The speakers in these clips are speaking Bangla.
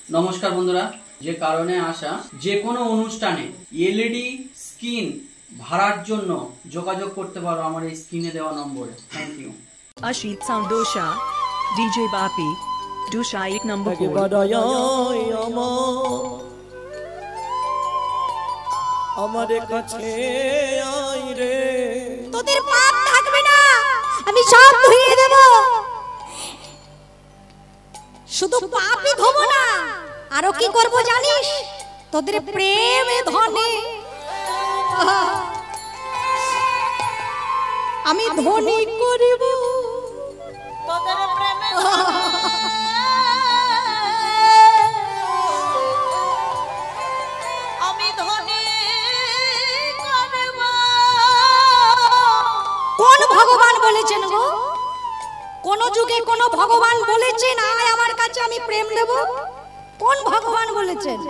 নমস্কার বন্ধুরা, যে কারণে আসা যে কোনো অনুষ্ঠানে এলইডি স্ক্রিন ভাড়ার জন্য যোগাযোগ করতে পারো আমার এই স্ক্রিনে দেওয়া নম্বরে। Thank you. Ashit Sound Dosha, DJ Bapi, Dosha 1 number 4. আমারে কাছে আই রে, তোদের পাপ থাকবে না, আমি সব ধুইয়ে দেব। শুধু পাপই ধোবো না, আরো কি করব জানিস? তোদের প্রেমে ধনে আমি ধনী করিব। তোদের প্রেমে আমি ধনী করিব। কোন ভগবান বলেছেন গো? কোন যুগে কোন ভগবান বলেছেন আয় আমার কাছে আমি প্রেম দেব? কোন ভগবান বলেছেন?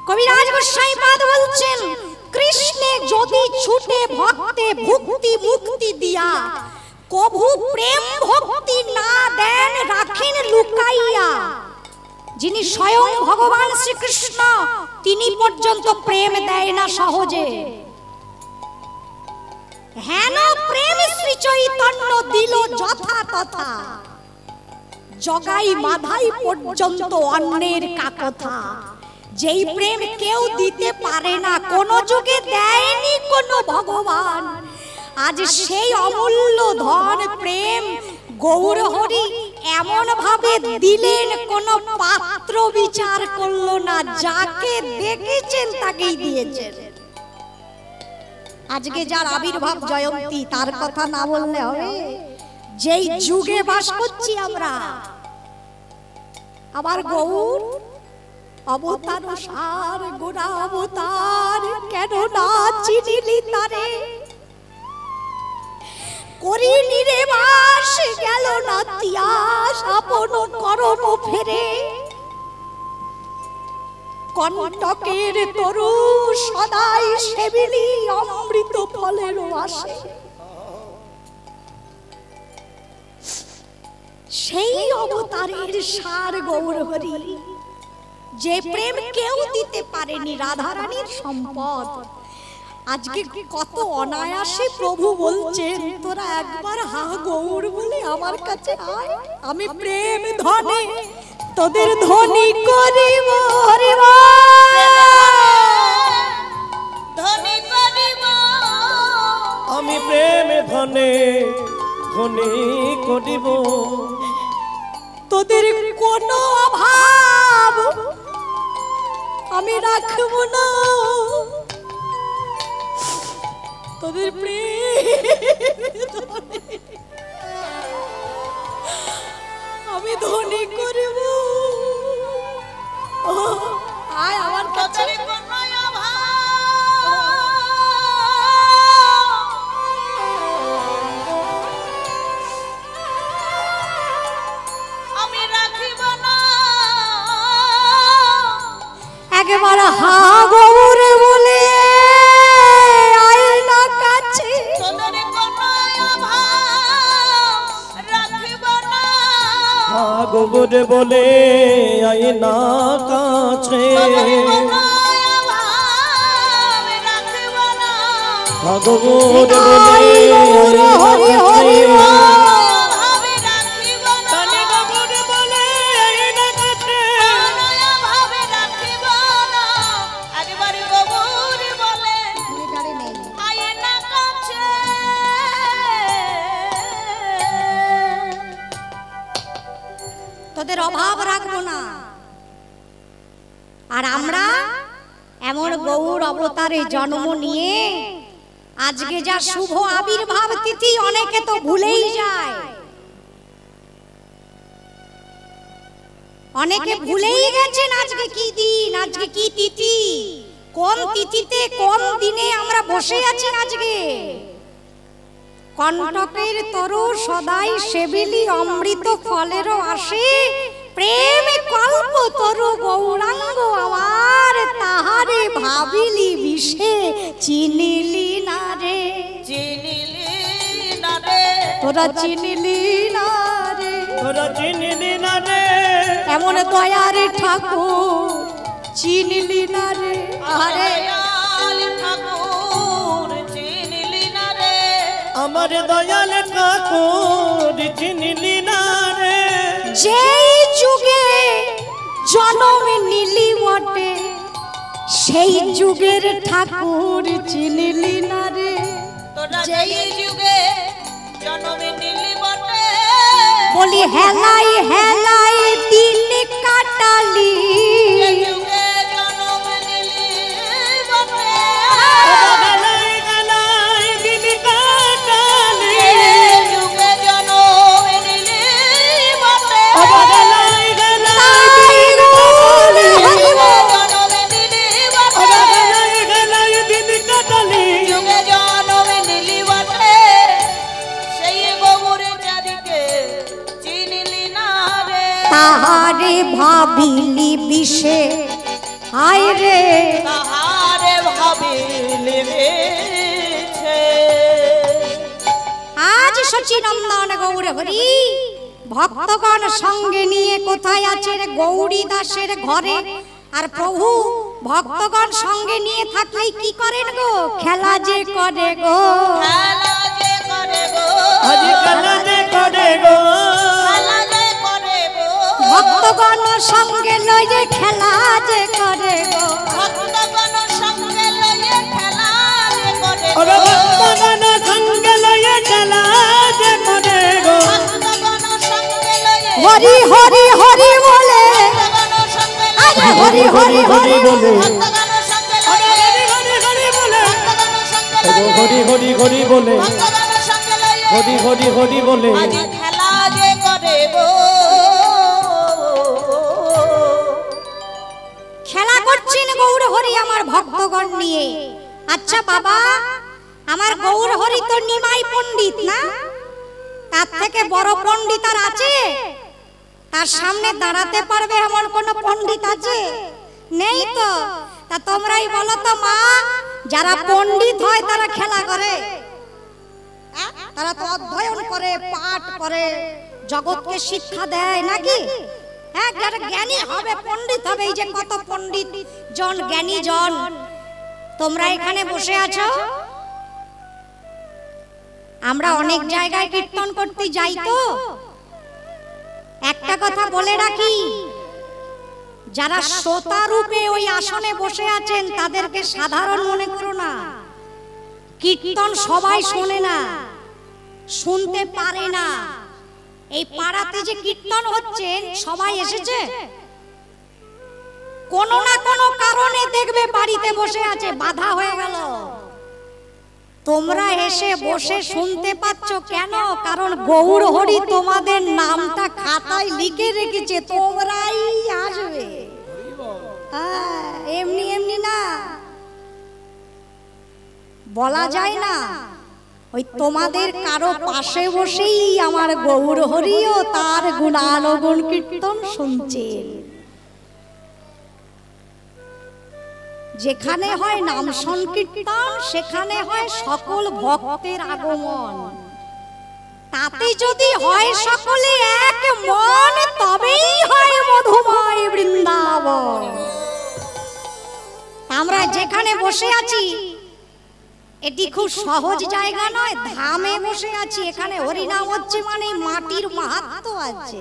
কবিরাজ গোসাই পাদ বলছেন, কৃষ্ণে যদি ছুটে ভক্তে ভক্তি মুক্তি দিয়া, কভু প্রেম ভক্তি না দেন রাখেন লুকাইয়া। যিনি স্বয়ং ভগবান শ্রীকৃষ্ণ, তিনি পর্যন্ত প্রেম দেয় না সহজে। হেন প্রেম শ্রী চৈতন্য দিল যথা তথা, জগাই মাধাই পর্যন্ত অন্যের কাকথা। যেই প্রেম কেউ দিতে পারে না, কোন যুগে দেয়নি কোন ভগবান, আজ সেই অমূল্য ধন প্রেম গৌর হরি এমন ভাবে দিলেন, কোন পাত্র বিচার করলো না, যাকে দেখেছেন তাকেই দিয়েছেন। আজকে যার আবির্ভাব জয়ন্তী, তার কথা না বললে হবে? যেই যুগে বাস করছি আমরা, আবার গৌর অবতার সার গোড়া অবতার, কেন না চিনিলি তারে? করিনি রে বাস গেল না তিয়াস, আপন করম ফেরে। কণ্টকের তরু সদাই সেবিলি অমৃত ফলের আসে। সেই অবতারের সার গৌর হরি, যে প্রেম কেউ দিতে পারেনি, রাধারানীর সম্পদ। আজকে কত অনায়াসে প্রভু বলছেন, তোরা একবার হা গৌর বলে আমার কাছে আয়, আমি প্রেম ধনে তোদের ধনী করিব। ধনী করিব, আমি প্রেমে ধনে ধনী করিব। তোদের কোনো অভাব আমি রাখবো না, তোদের প্রেম আমি ধনী করিব। আয় আমার কাছে। একবার হা গৌর বলে আয় না কাছে, হা গৌর বলে আয় না কাছে, হা গৌর বলে আয় না কাছে। তোদের অভাব রাখবো না। আর আমরা এমন গৌর অবতারে জন্ম নিয়ে আজকে যা শুভ আবির্ভাব তিথি, অনেকে তো ভুলেই যায়, অনেকে ভুলেই গেছেন আজকে কি দিন, আজকে কি তিথি, কোন তিথিতে কোন দিনে আমরা বসে আছি। আজকে কণ্টকের তরু সদাই সেবিলি অমৃত ফলেরও আসে, প্রেম কল্প তরু গৌরাঙ্গ আমার, তাহারে ভাবিলি বিষে চিনিলি না রে। চিনিলি না রে, তোরা চিনিলি না রে, তোরা চিনিলি না রে। এমন দয়ার ঠাকুর চিনলি না রে আরে ঠাকুর চিনলি না রে আমার দয়াল ঠাকুর চিনলি না রে যেই যুগে জন্ম নিলি বটে সেই যুগের ঠাকুর চিনলি না রে তোরা যেই যুগে জন্ম নিলি বটে বলি হেলাই হেলাই দিন কাটালি যুগে জন্ম নিলি বটে গলাই গলাই দিন কাটালি যুগে জন্ম নিলি বটে গলাই গলাই দিন কাটালি যুগে জন্ম নিলি বটে সেই গোবরে চারিকে চিনলি না রে তাহারে ভাবিলি বিষে হায় রে তাহারে ভাবিলি বেছে আজ সচিনন্দন গৌর হরি ভক্তগণ সঙ্গে নিয়ে কোথায় আছে রে গৌরী দাসের ঘরে আর প্রভু ভক্তগণ সঙ্গে নিয়ে থাকলেই কি করেন গো খেলা যে করে গো খেলা যে করে গো আজ কালা যে করে গো খেলা যে করে গো ভক্তগণ সঙ্গে লয়ে খেলা যে করে গো ভক্তগণ সঙ্গে লয়ে খেলা যে করে গো ওরে ভক্তগণ সঙ্গে লয়ে খেলা যে করে গো ভক্তগণ সঙ্গে লয়ে হরি হরি হরি বলে ভক্তগণ সঙ্গে আরে হরি হরি হরি বলে ভক্তগণ সঙ্গে ওরে লয়ে হরি হরি বলে ভক্তগণ সঙ্গে ওরে হরি হরি হরি বলে ভক্তগণ সঙ্গে লয়ে হরি হরি হরি বলে আজ খেলা যে করে গো খেলা করছেন গৌর হরি আমার ভক্তগণ নিয়ে আচ্ছা বাবা আমার গৌর হরি তো নিমাই পণ্ডিত না তার থেকে বড় পণ্ডিত আর আছে তার সামনে দাঁড়াতে পারবে এমন কোন পণ্ডিত আছে নেই তো তা তোমরাই বলো তো মা যারা পণ্ডিত হয় তারা খেলা করে তারা তো অধ্যয়ন করে পাঠ করে জগৎকে শিক্ষা দেয় নাকি হ্যাঁ যারা জ্ঞানী হবে পণ্ডিত হবে এই যে কত পণ্ডিত জন জ্ঞানী জন তোমরা এখানে বসে আছো আমরা অনেক জায়গায় কীর্তন করতে যাই তো একটা কথা বলে রাখি যারা শ্রোতা রূপে ওই আসনে বসে আছেন তাদেরকে সাধারণ মনে করো না কীর্তন সবাই শোনে না শুনতে পারে না এই পাড়াতে যে কীর্তন হচ্ছে সবাই এসেছে কোনো না কোনো কারণে দেখবে বাড়িতে বসে আছে বাধা হয়ে গেল তোমরা এসে বসে শুনতে পাচ্ছ কেন কারণ গৌর হরি তোমাদের নামটা খাতায় লিখে রেখেছে তোমরাই আসবে এমনি এমনি না বলা যায় না ওই তোমাদের কারো পাশে বসেই আমার গৌর হরিও তার গুণানুগুণ কীর্তন শুনছেন যেখানে হয় নাম সংকীর্তন সেখানে হয় সকল ভক্তের আগমন তাতে যদি হয় সকলে এক মন তবেই হয় মধুময় বৃন্দাবন আমরা যেখানে বসে আছি এটি খুব সহজ জায়গা নয় ধামে বসে আছি এখানে হরিনাম হচ্ছে মানে মাটির মাহাত্ম্য আছে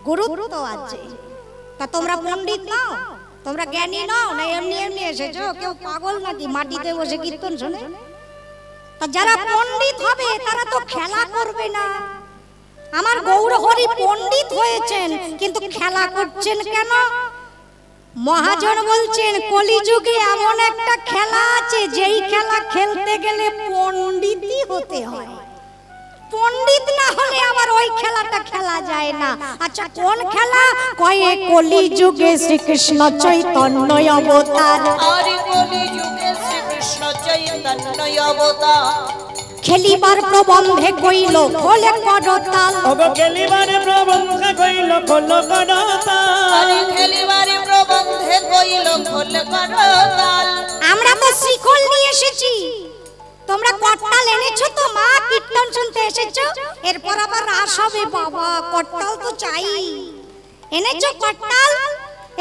গুরুত্ব আছে তা তোমরা পণ্ডিত নাও তোমরা জ্ঞানী নাও না এমনি এমনি এসেছো কেউ পাগল নাকি মাটিতে বসে কীর্তন শোনে তা যারা পণ্ডিত হবে তারা তো খেলা করবে না আমার গৌর হরি পণ্ডিত হয়েছেন কিন্তু খেলা করছেন কেন মহাজন বলছেন কলিযুগে এমন একটা খেলা আছে যেই খেলা খেলতে গেলে পণ্ডিতই হতে হয় পণ্ডিত না হলে আবার ওই খেলাটা খেলা যায় না আচ্ছা কোন খেলা কয়ে কলিযুগে শ্রীকৃষ্ণ চৈতন্য অবতার আর কলিযুগে শ্রীকৃষ্ণ চৈতন্য অবতার খেলিবার প্রবন্ধে কইল খোলে করতাল ওগো খেলিবারে প্রবন্ধে কইল খোল করতাল আরে খেলিবারে প্রবন্ধে কইল খোল করতাল আমরা তো শ্রীখোল নিয়ে এসেছি তোমরা করতাল এনেছো তো মা কীর্তন শুনতে এসেছো এরপর আবার রাস হবে বাবা করতাল তো চাই এনেছো করতাল,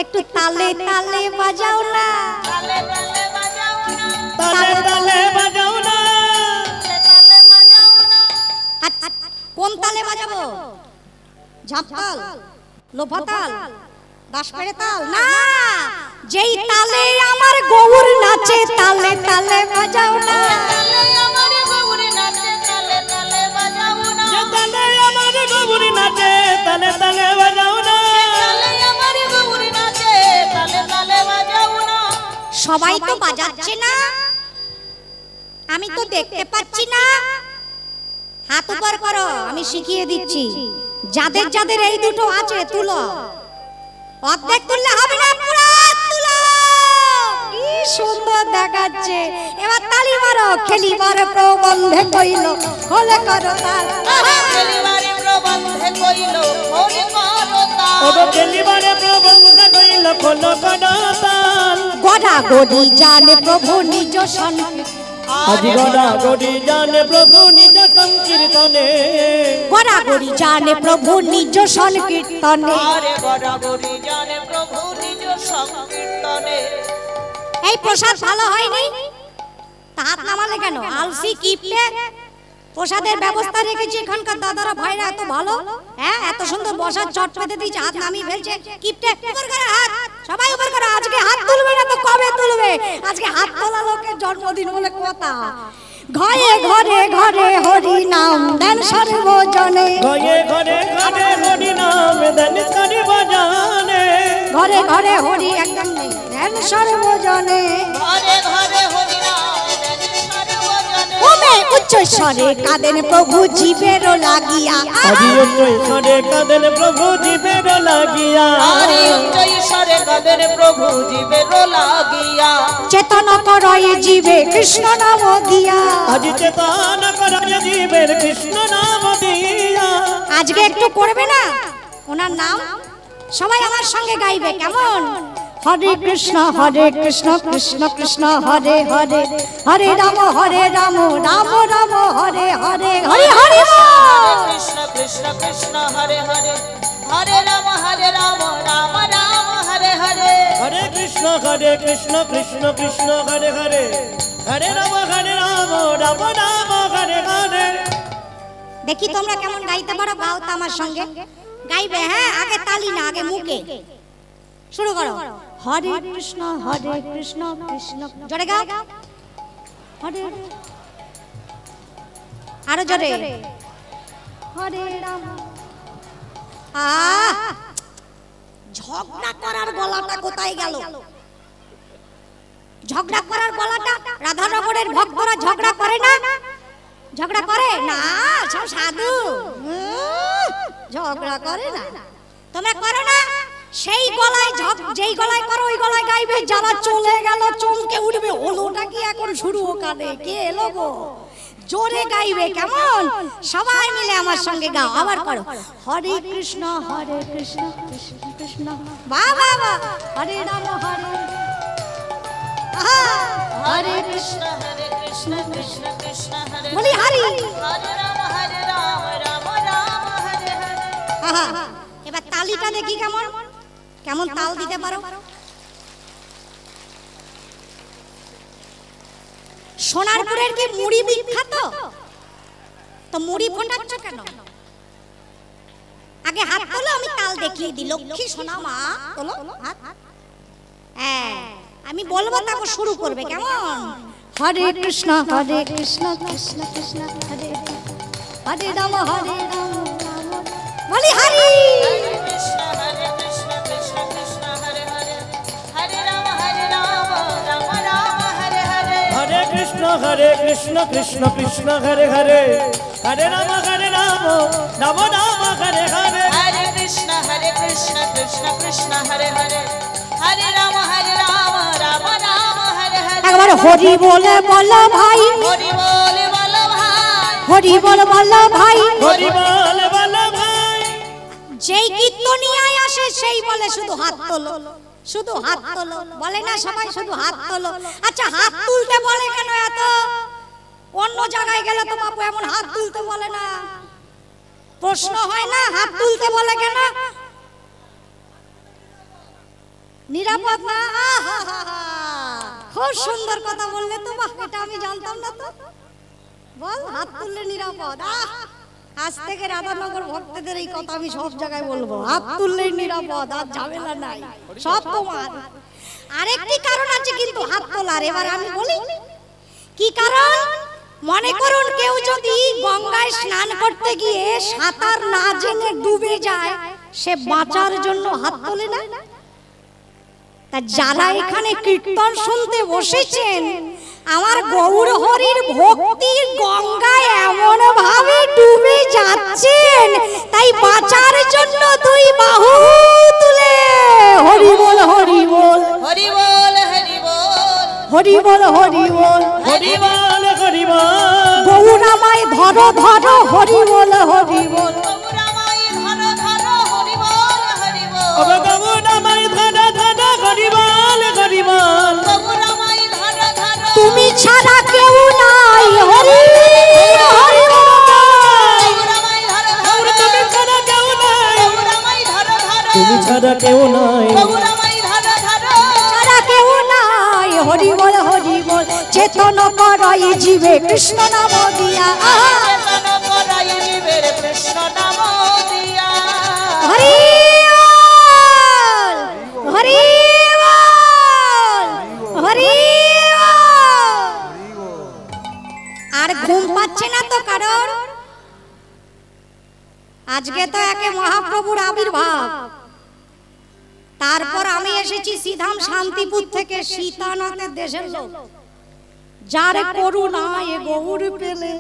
একটু তালে তালে বাজাও না, তালে তালে বাজাও না, তালে তালে বাজাও না। তালে বাজাও না। আচ্ছা, কোন তালে বাজাবো? ঝাপতাল, লোফাতাল, দাসপেড়ে তাল? না, যেই তালে আমার গৌর নাচে তালে তালে বাজাও না। তালে আমার গৌরী নাচে, তালে তালে বাজাও না। যে তালে আমার গৌরী নাচে তালে তালে বাজাও না। তালে আমার গৌরী নাচে, তালে তালে বাজাও না। সবাই তো বাজাচ্ছে না, আমি তো দেখতে পাচ্ছি না। হাত উপর করো, আমি শিখিয়ে দিচ্ছি। যাদের যাদের এই দুটো আছে তুলো, অর্ধেক তুললে হবে না, পুরো তুলো। কি সুন্দর দেখাচ্ছে। এবার তালি মারো, খেলিবার প্রবন্ধে কইল হলে করো তাল। খেলিবারে প্রবন্ধে কইল হরি করতাল। ওগো খেলিবারে প্রবন্ধ কইল খোলো করতাল। গড়া গড়ি জানে প্রভু নিজ সঙ্গে, আজি গড়া গড়ি জানে প্রভু নিজ সংকীর্তনে। গড়া গড়ি জানে প্রভু নিজ সংকীর্তনে। আরে গড়াগড়ি জানে প্রভু নিজ সংকীর্তনে। এই প্রসাদ ভালো হয়নি, তা হাত নামালে কেন? আলসি কিপটে। প্রসাদের ব্যবস্থা রেখেছি, এখানকার দাদারা ভাইরা এত ভালো, হ্যাঁ এত সুন্দর বসার চট পেতে দিয়েছে, হাত নামিয়ে ফেলছে। কিপটে, উপর করে হাত, সবাই উপর করে। আজকে হাত তুলবে না তো কবে তুলবে? আজকে হাত তোলা লোকের জন্মদিন বলে কথা। ঘরে ঘরে ঘরে হরি নাম দেন সর্বজনে, ঘরে ঘরে ঘরে হরি নাম দেন সর্বজনে। ঘরে ঘরে হরি একদম নেই, দেন সর্বজনে। ঘরে ঘরে হরি নাম দেন সর্বজনে। ওমে উচ্চ স্বরে কাঁদেন প্রভু জীবের লাগিয়া। আজি ঈশ্বরে কাঁদেন প্রভু জীবের লাগিয়া। আরে উচ্চ ঈশ্বরে কাঁদেন প্রভু জীবের লাগিয়া। চেতন করয় জীবে কৃষ্ণ নাম দিয়া। আজি চেতন করায় জীবের কৃষ্ণ নাম দিয়া। আজকে একটু করবে না ওনার নাম? সবাই আমার সঙ্গে গাইবে, কেমন? হরে কৃষ্ণ কৃষ্ণ কৃষ্ণ হরে হরে, হরে রাম রাম রাম হরে হরে, হরে হরে হরে কৃষ্ণ কৃষ্ণ কৃষ্ণ হরে হরে, হরে রাম রাম রাম হরে হরে। হরে কৃষ্ণ কৃষ্ণ কৃষ্ণ হরে হরে, হরে রাম রাম রাম হরে হরে। দেখি তোমরা কেমন গাইতে পারো, গাও তো আমার সঙ্গে। গাইবে, হ্যাঁ আগে তালি না, আগে মুখে। শুরু করো। হরে কৃষ্ণ কৃষ্ণ জোরে গাও। হরে, আরো জোরে। হরে রাম। ঝগড়া করার গলাটা কোথায় গেল? ঝগড়া করার গলাটা রাধানগরের ভক্তরা ঝগড়া করে না? ঝগড়া করে না, সব সাধু। ঝগড়া করে না, তোমরা করো না? সেই গলায় যেই গলায় করো ওই গলায় গাইবে। যারা চলে গেল চমকে উঠবে, হলোটা কি এখন শুরু? ওখানে কে এলো গো? জোরে গাইবে, কেমন? সবাই মিলে আমার সঙ্গে গাও। আবার করো। হরে কৃষ্ণ কৃষ্ণ কৃষ্ণ, বাহ বাহ বাহ। হরে রাম হরে কৃষ্ণ কৃষ্ণ কৃষ্ণ হরে বলি হরি। হরে রাম রাম রাম হরে হরে। এবার তালিটা দেখি কেমন কেমন তাল দিতে পারো। সোনারপুরের কি মুড়ি বিখ্যাত? তো মুড়ি ফোটাচ্ছ কেন? আগে হাত তোলো, আমি তাল দেখিয়ে দিই। লক্ষ্মী সোনা মা, তোলো হাত। হ্যাঁ, আমি বলবো তারপর শুরু করবে, কেমন? হরে কৃষ্ণ কৃষ্ণ কৃষ্ণ হরে হরে রাম বলি হরি। কৃষ্ণ কৃষ্ণ কৃষ্ণ হরে হরে, হরে রাম রাম রাম হরে হরে। হরে কৃষ্ণ কৃষ্ণ কৃষ্ণ হরে হরে, হরে রাম রাম রাম হরে হরে। হরে কৃষ্ণ কৃষ্ণ কৃষ্ণ হরে হরে, হরে রাম রাম রাম হরে হরে। একবার হরি বলে বলো ভাই, হরি বলে বলো ভাই, হরি বলে বলো ভাই। হরি বল বল ভাই। যেই কীর্তনিয়ায় আসে সেই বলে শুধু হাত তোলো, শুধু হাত তোলো বলে না সবাই, শুধু হাত তোলো। আচ্ছা হাত তুলতে বলে কেন এত? অন্য জায়গায় গেলে তো বাপু এমন হাত তুলতে বলে না। প্রশ্ন হয় না হাত তুলতে বলে কেন? নিরাপদ না? খুব সুন্দর কথা বললে তো, বাহ, এটা আমি জানতাম না তো। বল, হাত তুললে নিরাপদ। আজ থেকে রাধানগর ভক্তদের এই কথা আমি সব জায়গায় বলবো, হাত তুললেই নিরাপদ, আর ঝামেলা নাই, সব তোমার। আরেকটি কারণ আছে কিন্তু হাত তোলার, এবার আমি বলি কি কারণ। মনে করুন কেউ যদি গঙ্গায় স্নান করতে গিয়ে সাঁতার না জেনে ডুবে যায়, সে বাঁচার জন্য হাত তোলে না? তা যারা এখানে কীর্তন শুনতে বসেছেন, আমার গৌর হরির ভক্তির গঙ্গায় এমন ভাবে ডুবে যাচ্ছেন, তাই বাঁচার জন্য দুই বাহু তুলে হরি বল হরি বল, হরি বল হরি বল, হরি বল হরি বল, হরি বল হরি বল, গৌরামায় ধরো ধরো হরি বল হরি বল, গৌরামায় ধরো ধরো হরি বল হরি বল, ওগো গৌরামায় ধরো ধরো হরি বল হরি বল, গৌরামায় ধরো ধরো, তুমি ছাড়া কেউ নাই হরি হরি বল, গৌরামায় ধরো ধরো, তুমি ছাড়া কেউ নাই, গৌরামায় ধরো ধরো, তুমি ছাড়া কেউ নাই, গৌরামায় ধরো ধরো, ছাড়া কেউ নাই হরি বল হরি বল, চেতন করই জীবে কৃষ্ণ নাম দিয়া, চেতন করাই জীবের কৃষ্ণ নাম দিয়া, হরি বল হরি বল হরি বল। আর ঘুম পাচ্ছে না তো কারণ আজকে তো একে মহাপ্রভুর আবির্ভাব। তারপর আমি এসেছি সিধাম শান্তিপুর থেকে, সীতানাথের দেশের লোক, যার করুণা এ গৌর পেলে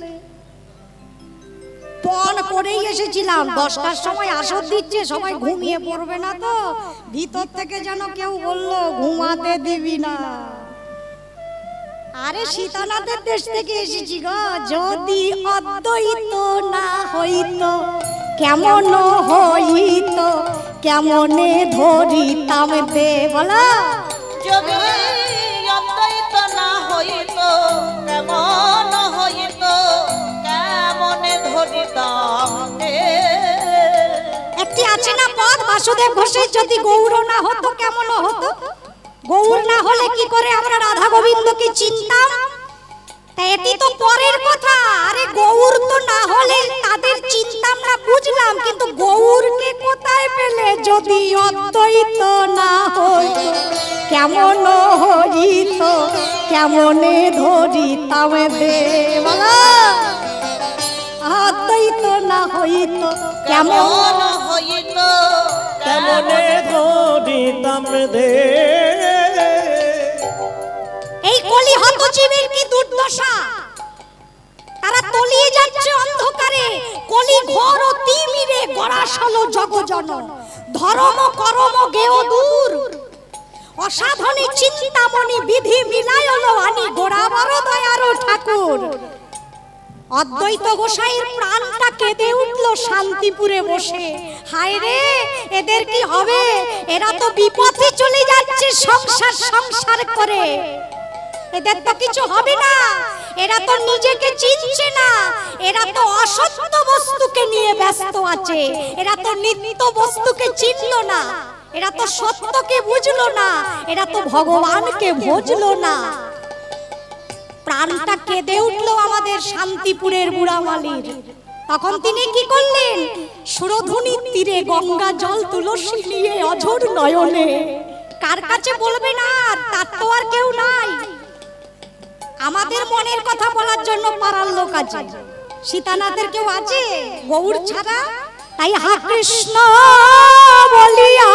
পণ করেই এসেছিলাম। 10টার সময় আসর দিচ্ছে, সবাই ঘুমিয়ে পড়বে না তো, ভিতর থেকে যেন কেউ বললো ঘুমাতে দিবি না। আরে সীতানাথের দেশ থেকে এসেছি গো, যদি অদ্বৈত না হইতো কেমন হইতো, কেমনে ধরিতাম দে, বলো যদি অদ্বৈত না হইতো কেমন হইতো, কেমনে ধরিতাম রে। একটি আছে না পদ, বাসুদেব ঘোষের যদি গৌর না হতো কেমন হতো, গৌর না হলে কি করে আমরা রাধা গোবিন্দকে চিনতাম? তা এটি তো পরের কথা। আরে গৌর তো না হলে তাদের চিনতাম না বুঝলাম, কিন্তু গৌরকে কোথায় পেলে? যদি অদ্বৈত না হইতো কেমন হইতো, কেমনে ধরিতাম দে, বলো অদ্বৈত না হইতো কেমন কেমন হইতো, কেমনে ধরিতাম দে। এই কলি হতজীবের কি দুর্দশা, তারা তলিয়ে যাচ্ছে অন্ধকারে। কলি ঘোর ও তিমিরে গড়াশল জগজন, ধর্ম কর্ম গেও দূর, অসাধনে চিন্তামণি বিধি মিলায়ল আনি গোড়া বড় দয়ারো ঠাকুর। অদ্বৈত গোসাইয়ের প্রাণটা কেঁদে উঠল শান্তিপুরে বসে, হায় রে এদের কি হবে? এরা তো বিপথে চলে যাচ্ছে সংসার সংসার করে, এদের তো কিছু হবে না, এরা তো নিজেকে চিনছে না, এরা তো অসত্য বস্তুকে নিয়ে ব্যস্ত আছে, এরা তো নিত্য বস্তুকে চিনলো না, এরা তো সত্যকে বুঝলো না, এরা তো ভগবানকে বুঝলো না। প্রাণটা কেঁদে উঠলো আমাদের শান্তিপুরের বুড়ামালির। তখন তিনি কি করলেন? সুরধুনির তীরে গঙ্গা জল তুলসী নিয়ে অঝোর নয়নে, কার কাছে বলবেন আর, তার তো আর কেউ নাই। আমাদের মনের কথা বলার জন্য পাড়ার লোক আছে, সীতানাথের কেউ আছে গৌর ছাড়া? তাই হা কৃষ্ণ বলিয়া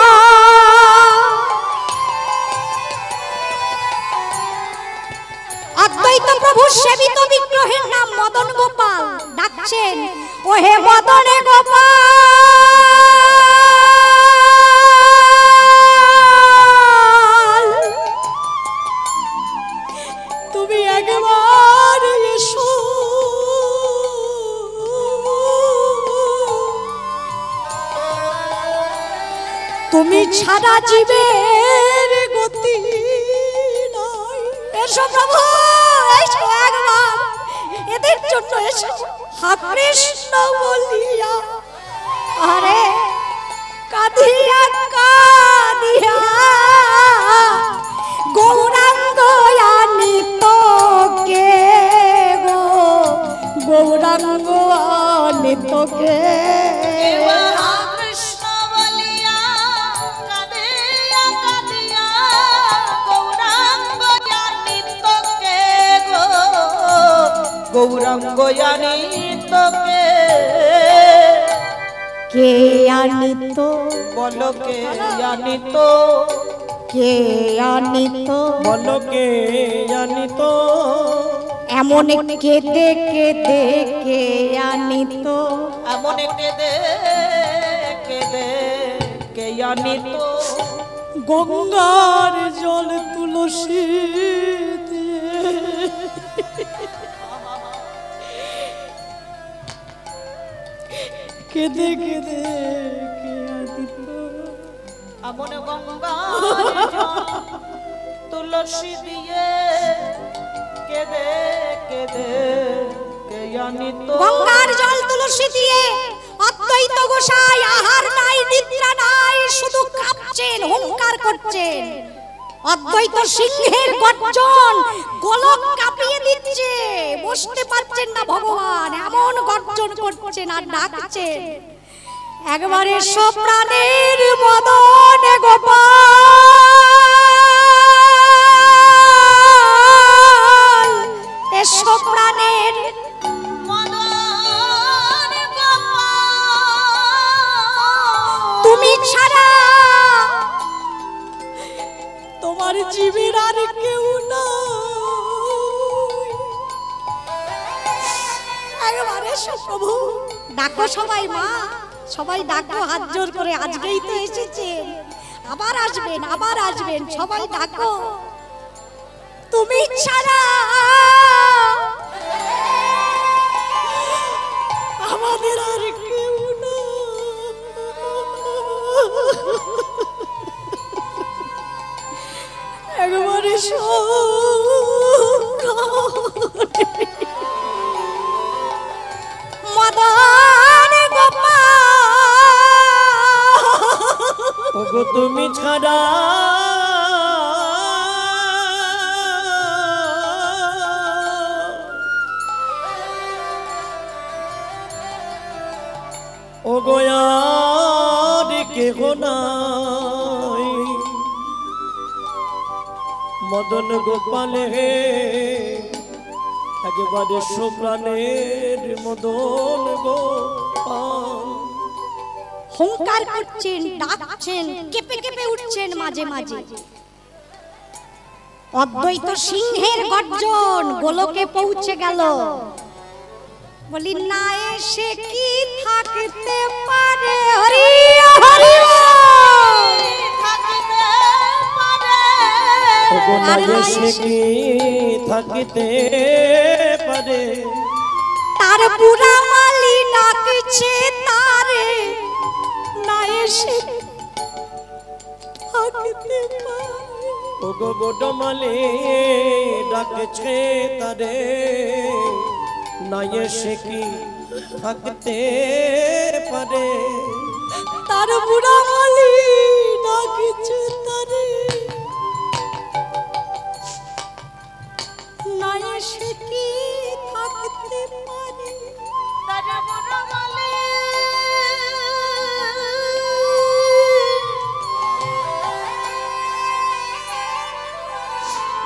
অদ্বৈত প্রভু সেবিত বিগ্রহের নাম মদন গোপাল ডাকছেন, ও হে মদনে গোপাল, তুমি একবার এসো, তুমি ছাড়া জীবের গতি নাই। এসো প্রভু, এসো একবার, এদের জন্য এসো। হা কৃষ্ণ বলিয়া আরে কাঁদিয়া কাঁদিয়া গৌরাঙ্গ আনিত কে আনিত বলো কে আনিত কে আনিত বলো কে জানিত এমন কেঁদে কেঁদে কে আনিত এমন কেঁদে কেঁদে কে আনিত গঙ্গার জল তুলসী দিয়ে কেঁদে কেঁদে কে আনিত এমন গঙ্গার জল তুলসী দিয়ে কেঁদে কেঁদে কে আনিত গঙ্গার জল তুলসী দিয়ে অদ্বৈত গোসাই আহার নাই নিদ্রা নাই শুধু কাঁপছেন হুঙ্কার করছেন অদ্বৈত সিংহের গর্জন গোলক কাঁপিয়ে দিচ্ছে বসতে পারছেন না ভগবান এমন গর্জন করছেন আর ডাকছেন একবারে সব প্রাণের মদন গোপাল এসো প্রাণের মদন গোপাল তুমি ছাড়া তোমার জীবের আর কেউ না একবারে প্রভু ডাকো সবাই মা সবাই ডাকো হাত জোর করে আজকেই তো এসেছেন আবার আসবেন সবাই ডাকো তুমি ছাড়া আমাদের আর কেউ না একবারে মদন গোপাল ওগো তুমি ছাড়া ওগো আর কেহ নাই মদন গোপাল হে একেবারে সোপ্রাণের মদন গোপাল হুঙ্কার করছেন ডাকছেন কেঁপে কেঁপে উঠছেন মাঝে মাঝে অদ্বৈত সিংহের গর্জন গোলকে পৌঁছে গেল বলি না এসে কি থাকতে পারে হরি হরি থাকিতে পারে ওগো না এসে কি থাকিতে পারে তার বুড়া মালি ডাকছে তারে না এসে থাকতে পারে ওগো গোডমালে ডাকছে তারে না এসে কি থাকতে পারে তার বুড়া মালি ডাকছে তারে না এসে কি থাকতে পারে তার বনমালী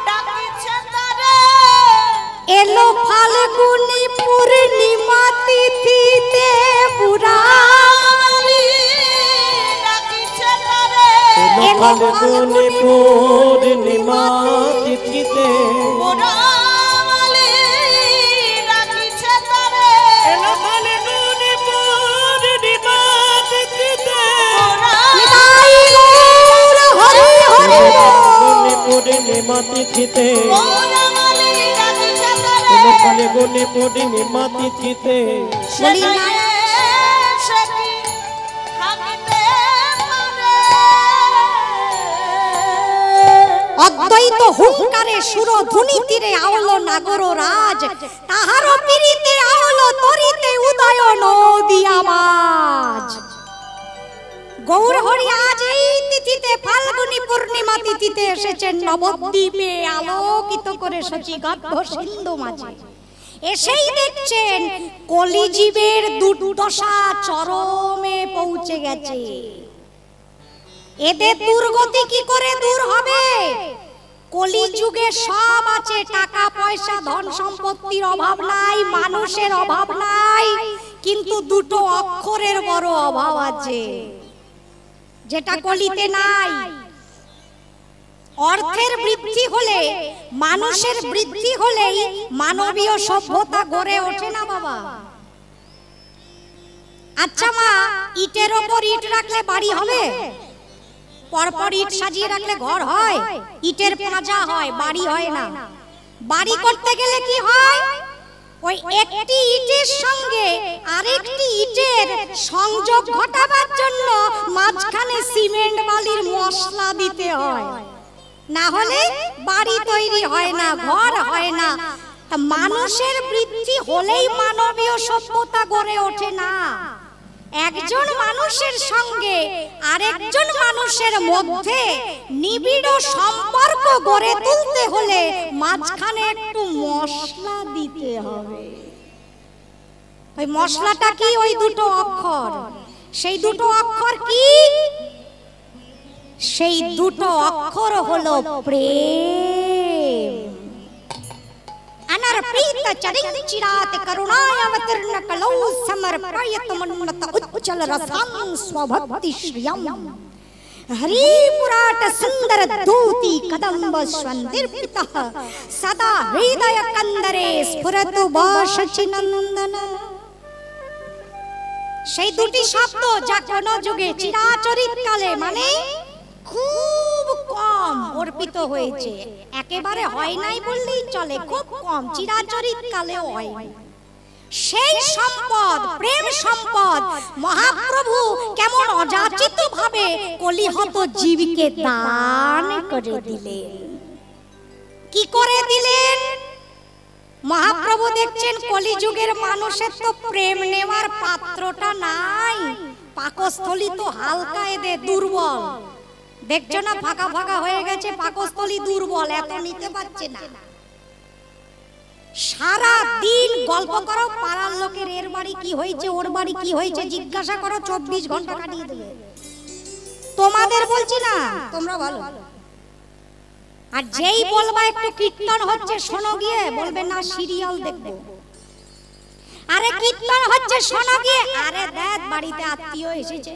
ডাকিছে তারে এলো ফাল্গুনি পূর্ণিমা তিথিতে বুড়া মালী ডাকিছে তারে এলো ফাল্গুনি পূর্ণিমা তিথিতে বনমালী ডাকিছে তারে এলো ফাল্গুনি পূর্ণিমা তিথিতে নিতাই গৌর হরি হরি ফাল্গুনি পূর্ণিমা তিথিতে বনমালী ডাকিছে তারে এলো ফাল্গুনি পূর্ণিমা তিথিতে বলি না সে কি থাকিতে পারে অদ্বৈত হুঙ্কারে সুরধুনি তীরে আওলো নাগর রাজ তাহারও পিরিতে আওলো তরিতে উদয় নদী আমাজ গৌর হরি আজ এই তিথিতে ফাল্গুনি পূর্ণিমা তিথিতে এসেছেন নবদ্বীপে আলোকিত করে শচীগর্ভ সিন্ধু মাঝে এসেই দেখছেন কলিজীবের দুর্দশা চরমে পৌঁছে গেছে এদের দুর্গতি কি করে দূর হবে কলিযুগে সব আছে, টাকা পয়সা ধন সম্পত্তির অভাব নাই, মানুষের অভাব নাই, কিন্তু দুটো অক্ষরের বড় অভাব আছে, যেটা কলিতে নাই। অর্থের বৃদ্ধি হলে, মানুষের বৃদ্ধি হলেই মানবীয় সভ্যতা গড়ে ওঠে না বাবা। আচ্ছা মা, ইটের ওপর ইট রাখলে বাড়ি হবে? পরপর ইট সাজিয়ে রাখলে ঘর হয়? ইটের পাঁজা হয়, বাড়ি হয় না। বাড়ি করতে গেলে কি হয়? ওই একটি ইটের সঙ্গে আরেকটি ইটের সংযোগ ঘটাবার জন্য মাঝখানে সিমেন্ট বালির মশলা দিতে হয়, না হলে বাড়ি তৈরি হয় না, ঘর হয় না। মানুষের বৃদ্ধি হলেই মানবীয় সভ্যতা গড়ে ওঠে না। একজন মানুষের সঙ্গে আরেকজন মানুষের মধ্যে নিবিড় সম্পর্ক গড়ে তুলতে হলে মাঝখানে একটু মশলা দিতে হবে। ওই মশলাটা কি? ওই দুটো অক্ষর। সেই দুটো অক্ষর কি? সেই দুটো অক্ষর হলো প্রেম। अनर्पित चरिचिरात करुणावतीर्ण कलौ समर्पयत मन्नत उज्जल रसां स्वभक्ति श्रियं हरिपुराट सुंदर दूती कदम्ब स्वंदिर्पितः सदा हृदय कंदरे स्फुरतु बाशचिनंदन। সেই দুটি শব্দ যা কোন যুগে চিরাচরিত কালে মানে খুব কম অর্পিত হয়েছে, একেবারে হয় নাই বললেই চলে, খুব কম, চিরাচরিত কালেও হয়। সেই সম্পদ, প্রেম সম্পদ মহাপ্রভু কেমন অযাচিত ভাবে কলিহত জীবকে দান করে দিলেন। কি করে দিলেন? মহাপ্রভু দেখছেন কলিযুগের মানুষের তো প্রেম নেওয়ার পাত্রটা নাই, পাকস্থলী তো হালকা, এদের দুর্বল, দেখছো না ফাঁকা ফাঁকা হয়ে গেছে, পাকস্থলী দুর্বল, এত নিতে পারছে না। সারা দিন গল্প করো পাড়ার লোকের, এর বাড়ি কি হয়েছে, ওর বাড়ি কি হয়েছে, জিজ্ঞাসা করো, 24 ঘন্টা কাটিয়ে দেবে। তোমাদের বলছি না, তোমরা ভালো। আর যেই বলবা একটু কীর্তন হচ্ছে শোনো গিয়ে, বলবে না সিরিয়াল দেখবো। আরে কীর্তন হচ্ছে শোনো গিয়ে, আরে দেখ বাড়িতে আত্মীয় এসেছে।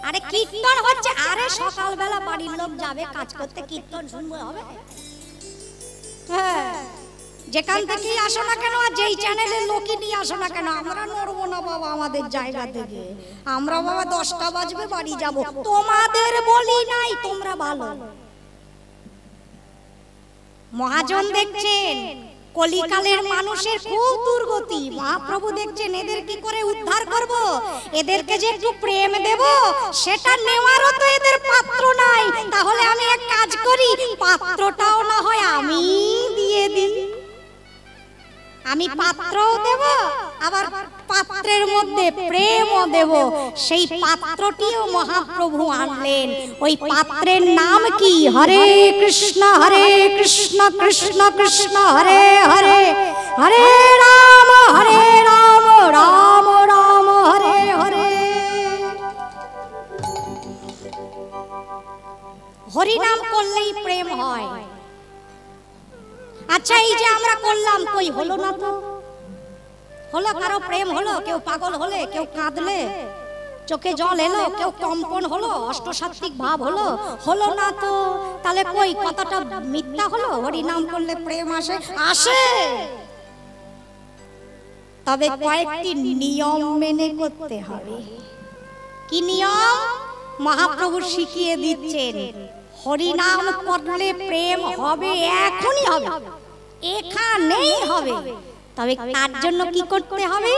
আরে কীর্তন হচ্ছে, আরে সকালবেলা বাড়ির লোক যাবে কাজ করতে, কীর্তন শুনবো হবে? হ্যাঁ, যেখান থেকেই আসো না কেন, আর যেই চ্যানেলের লোকই নিয়ে আসো না কেন, আমরা নড়বো না বাবা আমাদের জায়গা থেকে। আমরা বাবা 10টা বাজবে বাড়ি যাব, তোমাদের বলি নাই, তোমরা ভালো। মহাজন দেখছেন কলিকালের মানুষের খুব দুর্গতি, মহাপ্রভু দেখছেন এদের কি করে উদ্ধার করব, এদেরকে যে একটু প্রেম দেব সেটা নেওয়ারও তো এদের পাত্র নাই। তাহলে আমি এক কাজ করি, পাত্রটাও না হয় আমি দিয়ে দিই। আমি পাত্রও দেব, আবার পাত্রের মধ্যে প্রেমও দেব। সেই পাত্রটিও মহাপ্রভু আনলেন। ওই পাত্রের নাম কি? হরে কৃষ্ণ কৃষ্ণ কৃষ্ণ হরে হরে, হরে রাম রাম রাম হরে হরে। হরি নাম করলেই প্রেম হয়। আচ্ছা, এই যে আমরা করলাম, কই হলো না তো? হলো কারো প্রেম হলো? কেউ পাগল হলে, কেউ কাঁদলে, চোখে জল এলো, কেউ কম্পন হলো, অষ্টসাত্ত্বিক ভাব হলো? হলো না তো। তাহলে কই কথাটা মিথ্যা হলো? হরি নাম করলে প্রেম আসে? আসে, তবে কয়েকটি নিয়ম মেনে করতে হবে। কি নিয়ম? মহাপ্রভু শিখিয়ে দিচ্ছেন। হরি নাম করলে প্রেম হবে, এখনই হবে, এখানেই হবে। তবে তার জন্য কি করতে হবে?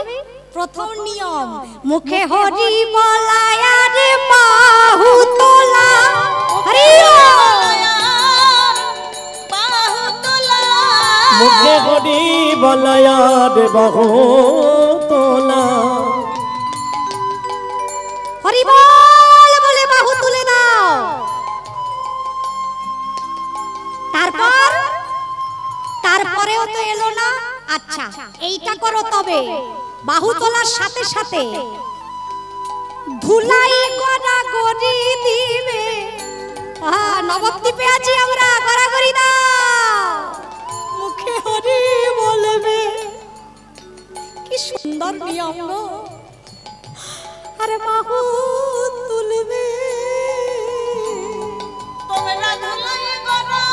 প্রথম নিয়ম, মুখে হরি বলায় আর বাহু তোলা। হরি বাহু তোলা, মুখে হরি বলায় আর বাহু তোলা। হরি বল বলে বাহু তুলে দাও। তারপরেও তো এলো না। আচ্ছা, এইটা করো, তবে বাহু তোলার সাথে সাথে ধুলাই গড়া গড়ি দিবে। নবদ্বীপে আছি আমরা, গড়াগড়ি হরি দাও, মুখে হরি বলবে। কি সুন্দর নিয়ম গো। আরে বাহু তুলবে, তোমরা ধুলাই করো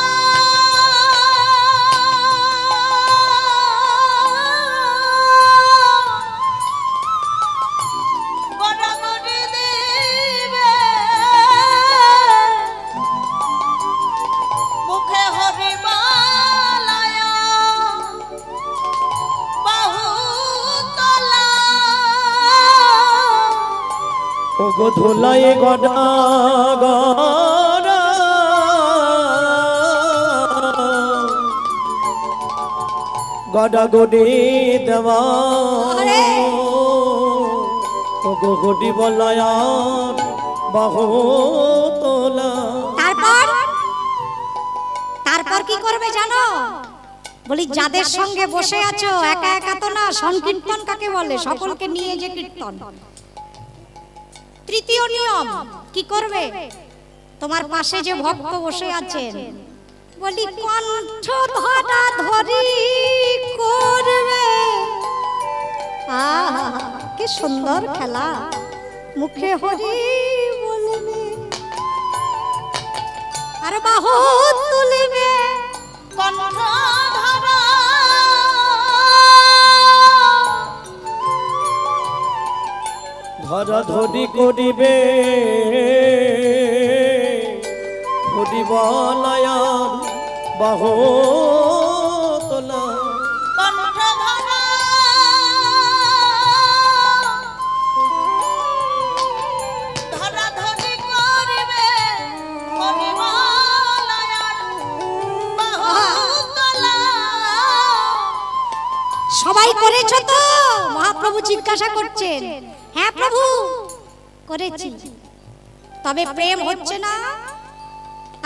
গড়াগড়ি দিবে, মুখে হরি বালায়া বাহু তলা। ও গো ধুলাই গড়া গড়া গড়া গড়ি দেওয়া, ও গো গড়ি বলায়ার বাহু তোলা। তারপর কি করবে জানো? বলি যাদের সঙ্গে বসে আছো একা একা তো না, সংকীর্তন কাকে বলে? সকলকে নিয়ে যে কীর্তন। তৃতীয় নিয়ম কি করবে? তোমার পাশে যে ভক্ত বসে আছেন, বলি কণ্ঠ ধরা ধরি করবে। আহা কি সুন্দর খেলা। মুখে হরি বলবে, আর বাহু তুলবে, কণ্ঠ ধরা ধরা ধরি করিবে, হরি বলায়ার বাহু তোলা। কণ্ঠ ধরা ধরা ধরি করিবে, হরি বলায়ার বাহু তলা। সবাই করেছো তো? মহাপ্রভু জিজ্ঞাসা করছেন। হ্যাঁ প্রভু করেছি। তবে প্রেম হচ্ছে না।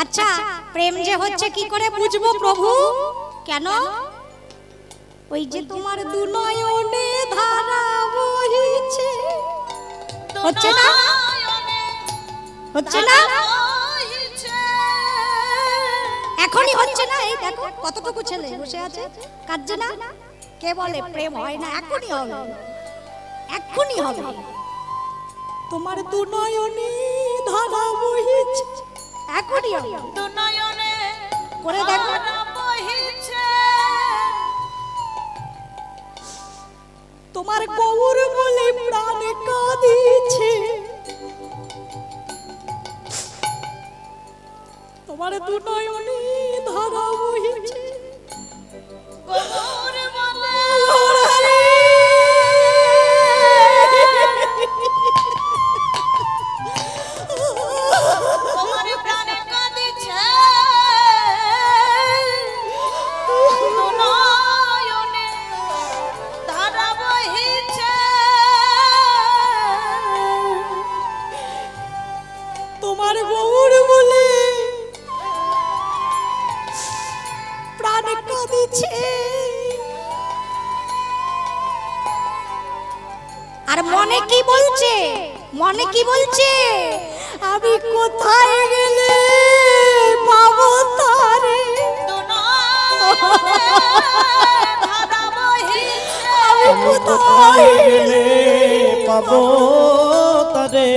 আচ্ছা প্রেম যে হচ্ছে কি করে বুঝবো প্রভু? কেন? ওই যে তোমার দুনয়নে ধারা বহিছে, হচ্ছে না? হচ্ছে না? এখনই হচ্ছে না। এই দেখো কতটুকু ছেলে বসে আছে, কাঁদছে না। কে বলে প্রেম হয় না? এখনই হবে, এখনই হবে। তোমার দুনয়নে ধারা বহিছে, এখনই হবে। দুনয়নে করে দেখো। ধারা বহিছে, তোমার গৌর বলে প্রাণ কাঁদিছে, তোমার দুনয়নে ধারা বহিছে। গৌর বলে তোমার প্রাণে কাঁদিছে, দুনয়নে ধারা বহিছে। তোমার গৌর বলে প্রাণ কাঁদিছে। আর মনে কি বলছে? মনে কি বলছে? আমি কোথায় গেলে পাবো তারে, ধারা বহিছে, আমি কোথায় গেলে পাবো তারে,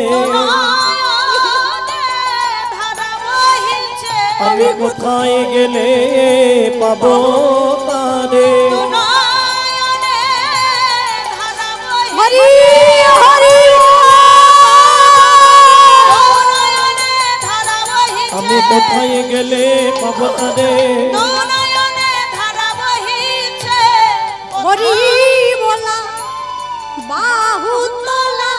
ধারা বহিছে, আমি কোথায় গেলে পাবো তারে। হরি হরি আমি কোথায় গেলে পাবো তারে, হরি বলা বাহু তোলা।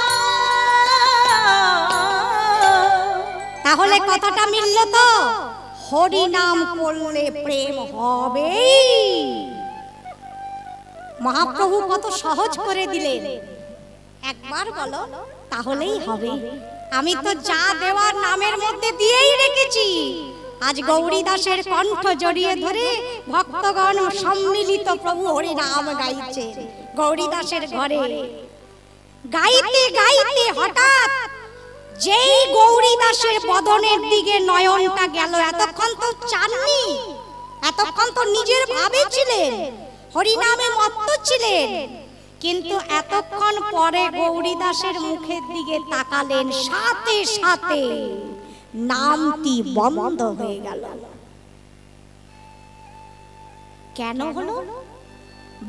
তাহলে কথাটা মিলল তো? হরি নাম করলে প্রেম হবে। মহাপ্রভু কত সহজ করে দিলেন। একবার বলো তাহলেই হবে। আমি তো যা দেওয়ার নামের মধ্যে দিয়েই রেখেছি। আজ গৌরী দাসের কণ্ঠ জড়িয়ে ধরে ভক্তগণ সম্মিলিত প্রভু হরি নাম গাইছে গৌরী দাসের ঘরে। গাইতে গাইতে হঠাৎ যেই গৌরী দাসের বদনের দিকে নয়নটা গেল, এতক্ষণ তো চাননি, এতক্ষণ তো নিজের ভাবে ছিলেন, হরিনামে মত্ত ছিলেন, কিন্তু এতক্ষণ পরে গৌরীদাসের মুখের দিকে তাকালেন, সাথে সাথে নামটি বন্ধ হয়ে গেল। কেন হলো?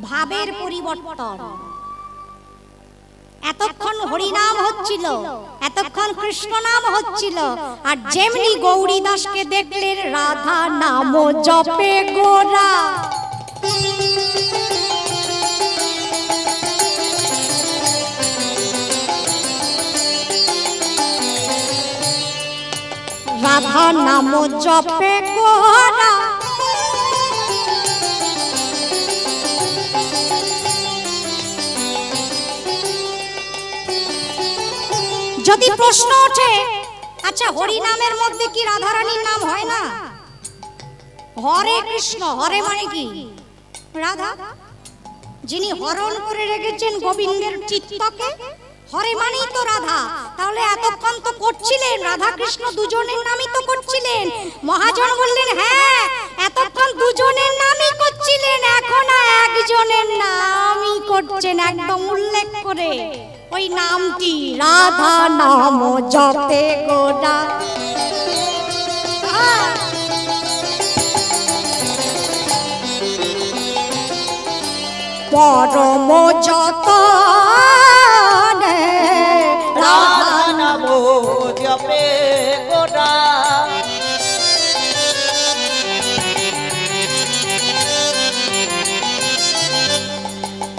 ভাবের পরিবর্তন। এতক্ষণ হরিনাম হচ্ছিল, এতক্ষণ কৃষ্ণ নাম হচ্ছিল, আর যেমনি গৌরীদাসকে দেখলেন রাধা নাম জপে গোরা, রাধা নাম জপে গোরা, যদি প্রশ্ন ওঠে আচ্ছা হরি নামের মধ্যে কি রাধারানীর নাম হয় না? হরে কৃষ্ণ, হরে মানে কি? রাধা। যিনি হরণ করে রেখেছেন গোবিন্দের চিত্তকে, হরে মানেই তো রাধা। তাহলে এতক্ষণ তো করছিলেন রাধা কৃষ্ণ দুজনের নামই তো করছিলেন। মহাজন বললেন হ্যাঁ এতক্ষণ দুজনের নামই করছিলেন, এখন একজনের নামই করছেন, একদম উল্লেখ করে ওই নামটি রাধা নাম জপে গোরা। পরম যতনে রাধা নাম জপে গোরা,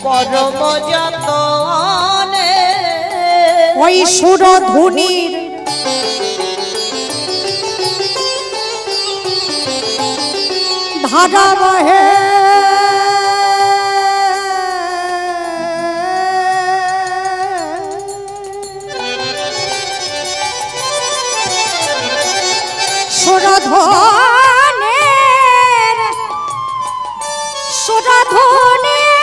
পরম যতনে ওই সুরধুনির ধারা বহে, সুরধনের সুরধনের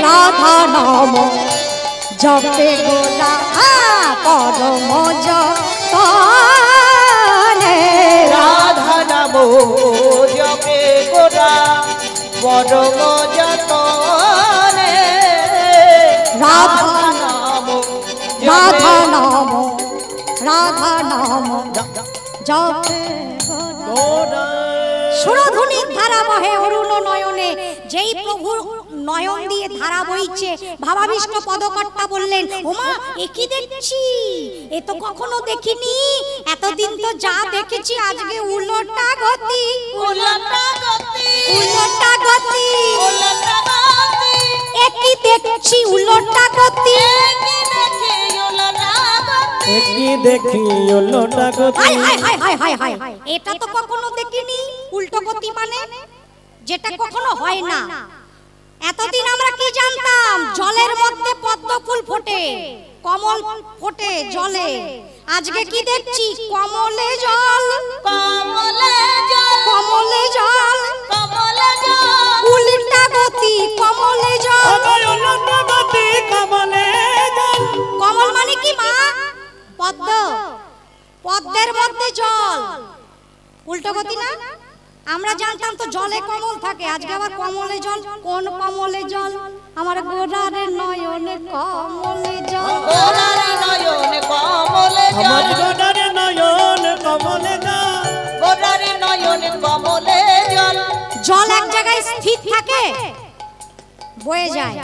রাধা নাম জপে গোরা, পরম যতনে রাধা নাম জপে গোরা, পরম যতনে রাধা নাম রাধা নাম রাধা নাম জপে গোরা। সুরধুনির ধারা বহে অরুণ নয়নে। যেই প্রভু নয়ন দিয়ে ধারা বইছে, ভাবাবিষ্ট পদকর্তা বললেন ওমা এ কি দেখছি, এ তো কখনো দেখিনি, এতদিন তো যা দেখেছি আজকে উল্টা গতি, উল্টা গতি, উল্টা গতি, উল্টা গতি, এ কি দেখছি উল্টা গতি, একই দেখি উল্টা গতি। হায় হায় হায় হায় হায় হায় হায়, এটা তো কখনো দেখিনি। উল্টো গতি মানে যেটা কখনো হয় না। এতদিন আমরা কি জানতাম? জলের মধ্যে পদ্ম ফুল ফোটে, কমল ফোটে জলে। আজকে কি দেখছি? কমলে জল, কমলে জল, কমলে জল, কমলে জল, উল্টা গতি, কমলে জল। উল্টা গতি কমলে জল। কমল মানে কি মা? পদ্ম, পদ্মের মধ্যে জল, উল্টো গতি না? আমরা জানতাম তো জলে কমল থাকে, আজকে আবার কমলে জল। কোন কমলে জল? আমার গোরারে নয়নে কমলে জল, গোরারে নয়নে কমলে আমার জল, গোটারে নয়ন কমলে জল। গোরারে নয়নে কমলে জল। জল এক জায়গায় স্থির থাকে, বয়ে যায়,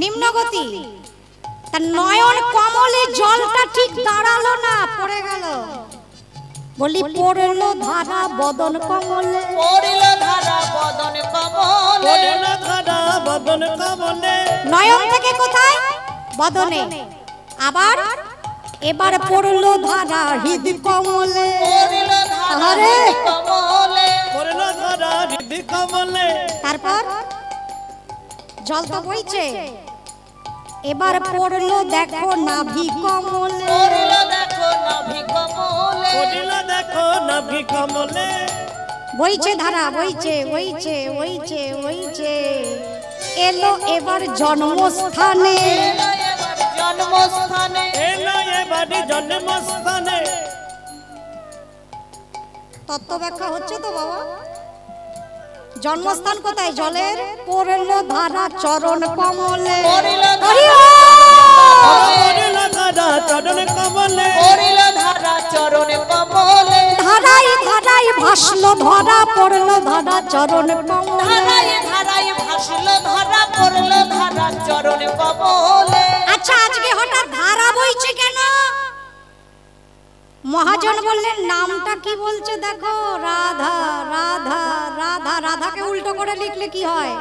নিম্নগতি। তার নয়ন কমলে জলটা ঠিক দাঁড়ালো না, পড়ে গেল। বলি পড়লো ধারা বদন কমলে, পড়িল ধারা বদন কমলে, পড়ল ধারা বদন কমলে নয়ন থেকে কোথায়? বদনে। আবার এবার পড়লো ধারা হৃদ কমলে। পড়ল ধারা আরে কমলে, পড়ল ধারা হৃদ কমলে। তারপর জল তো বইছে, এবার পড়লো দেখো নাভি কমলে। পড়ল দেখো নাভি কমলে, পড়ল দেখো নাভি কমলে। বইছে ধারা, বইছে বইছে বইছে বইছে, এলো এবার জন্মস্থানে। এলো এবার জন্মস্থানে, এলো এবার জন্মস্থানে। তত্ত্ব ব্যাখ্যা হচ্ছে তো বাবা? জন্মস্থান কোথায়? জলের। পড়লো ধারা চরণ কমলে। পড়ল হরি পড়ল ধারা চরণ কমলে। পড়ল ধারা চরণে কমলে, ধারায় ধারায় ভাসলো ধরা, পড়লো ধারা চরণ কমলে। ধারায় ধারায় ভাসল ধরা, পড়ল ধারা চরণে কমলে। আচ্ছা, আজকে হঠাৎ ধারা বইছে কেন? মহাজন বললেন নামটা কি বলছে দেখো, রাধা রাধা রাধা। রাধাকে উল্টো করে লিখলে কি হয়?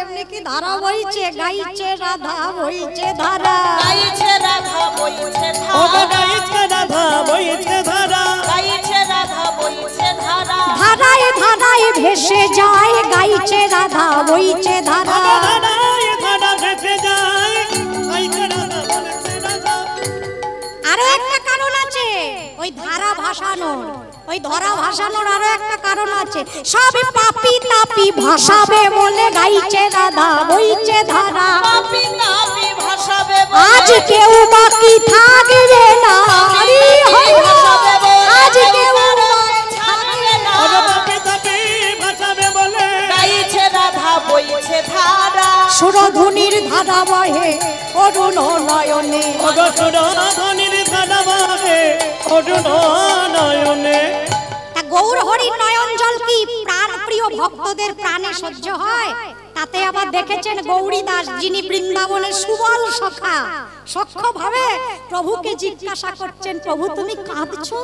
এমনি কি ধারা বইছে, গাইছে রাধা বইছে ধারা। গাইছে রাধা বইছে ও ধারা, গাইছে রাধা বইছে ধারা। গাইছে রাধা বইছে ধারা, ধারায় ধারায় ভেসে যায়, গাইছে রাধা বইছে ধারা। ধারায় ধারা ভেসে যায়, গাইছে রাধা বইছে রাধা। আরো একটা কারণ আছে ওই ধারা ভাসানোর, ওই ধরা ভাসানোর আরো একটা কারণ আছে। সব পাপি তাপি ভাসাবে বলে গাইছে রাধা বইছে ধারা। পাপি তাপি ভাসাবে আজ কেউ বাকি থাকবে না, হরি হরি ভাসাবে বলে, আজ কেউ থাকবে না। ও বাপি তাপি ভাসাবে বলে, গাইছে রাধা বইছে ধারা, সুরধুনির ধারা বহে অরুণ নয়নে। ও সুরধনির ধারা বহে অরুণ নয়নে। তা গৌর হরির নয়ন জল কি প্রাণ প্রিয় ভক্তদের প্রাণে সহ্য হয়? তাতে আবার দেখেছেন গৌরী দাস, যিনি বৃন্দাবনের সুবল সখা, সখ্য ভাবে প্রভুকে জিজ্ঞাসা করছেন, প্রভু তুমি কাঁদছো?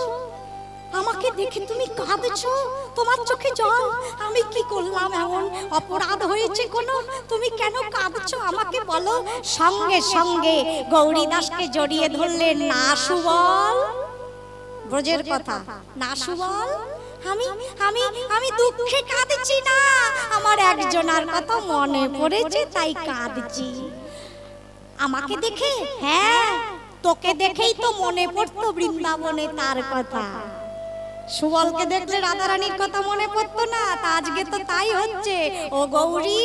আমাকে দেখে তুমি কাঁদছো? তোমার চোখে জল? আমি কি করলাম এমন? অপরাধ হয়েছে কোনো? তুমি কেন কাঁদছো আমাকে বলো। সঙ্গে সঙ্গে গৌরী দাসকে জড়িয়ে ধরলেন, না সুবল, ব্রজের কথা, না সুবল, আমি আমি আমি দুঃখে কাঁদছি না, আমার একজনের কথা মনে পড়েছে তাই কাঁদছি। আমাকে দেখে? হ্যাঁ, তোকে দেখেই তো মনে পড়তো বৃন্দাবনে তার কথা। সুবলকে দেখলে রাধারানীর কথা মনে পড়তো না? তা আজকে তো তাই হচ্ছে। ও গৌরী,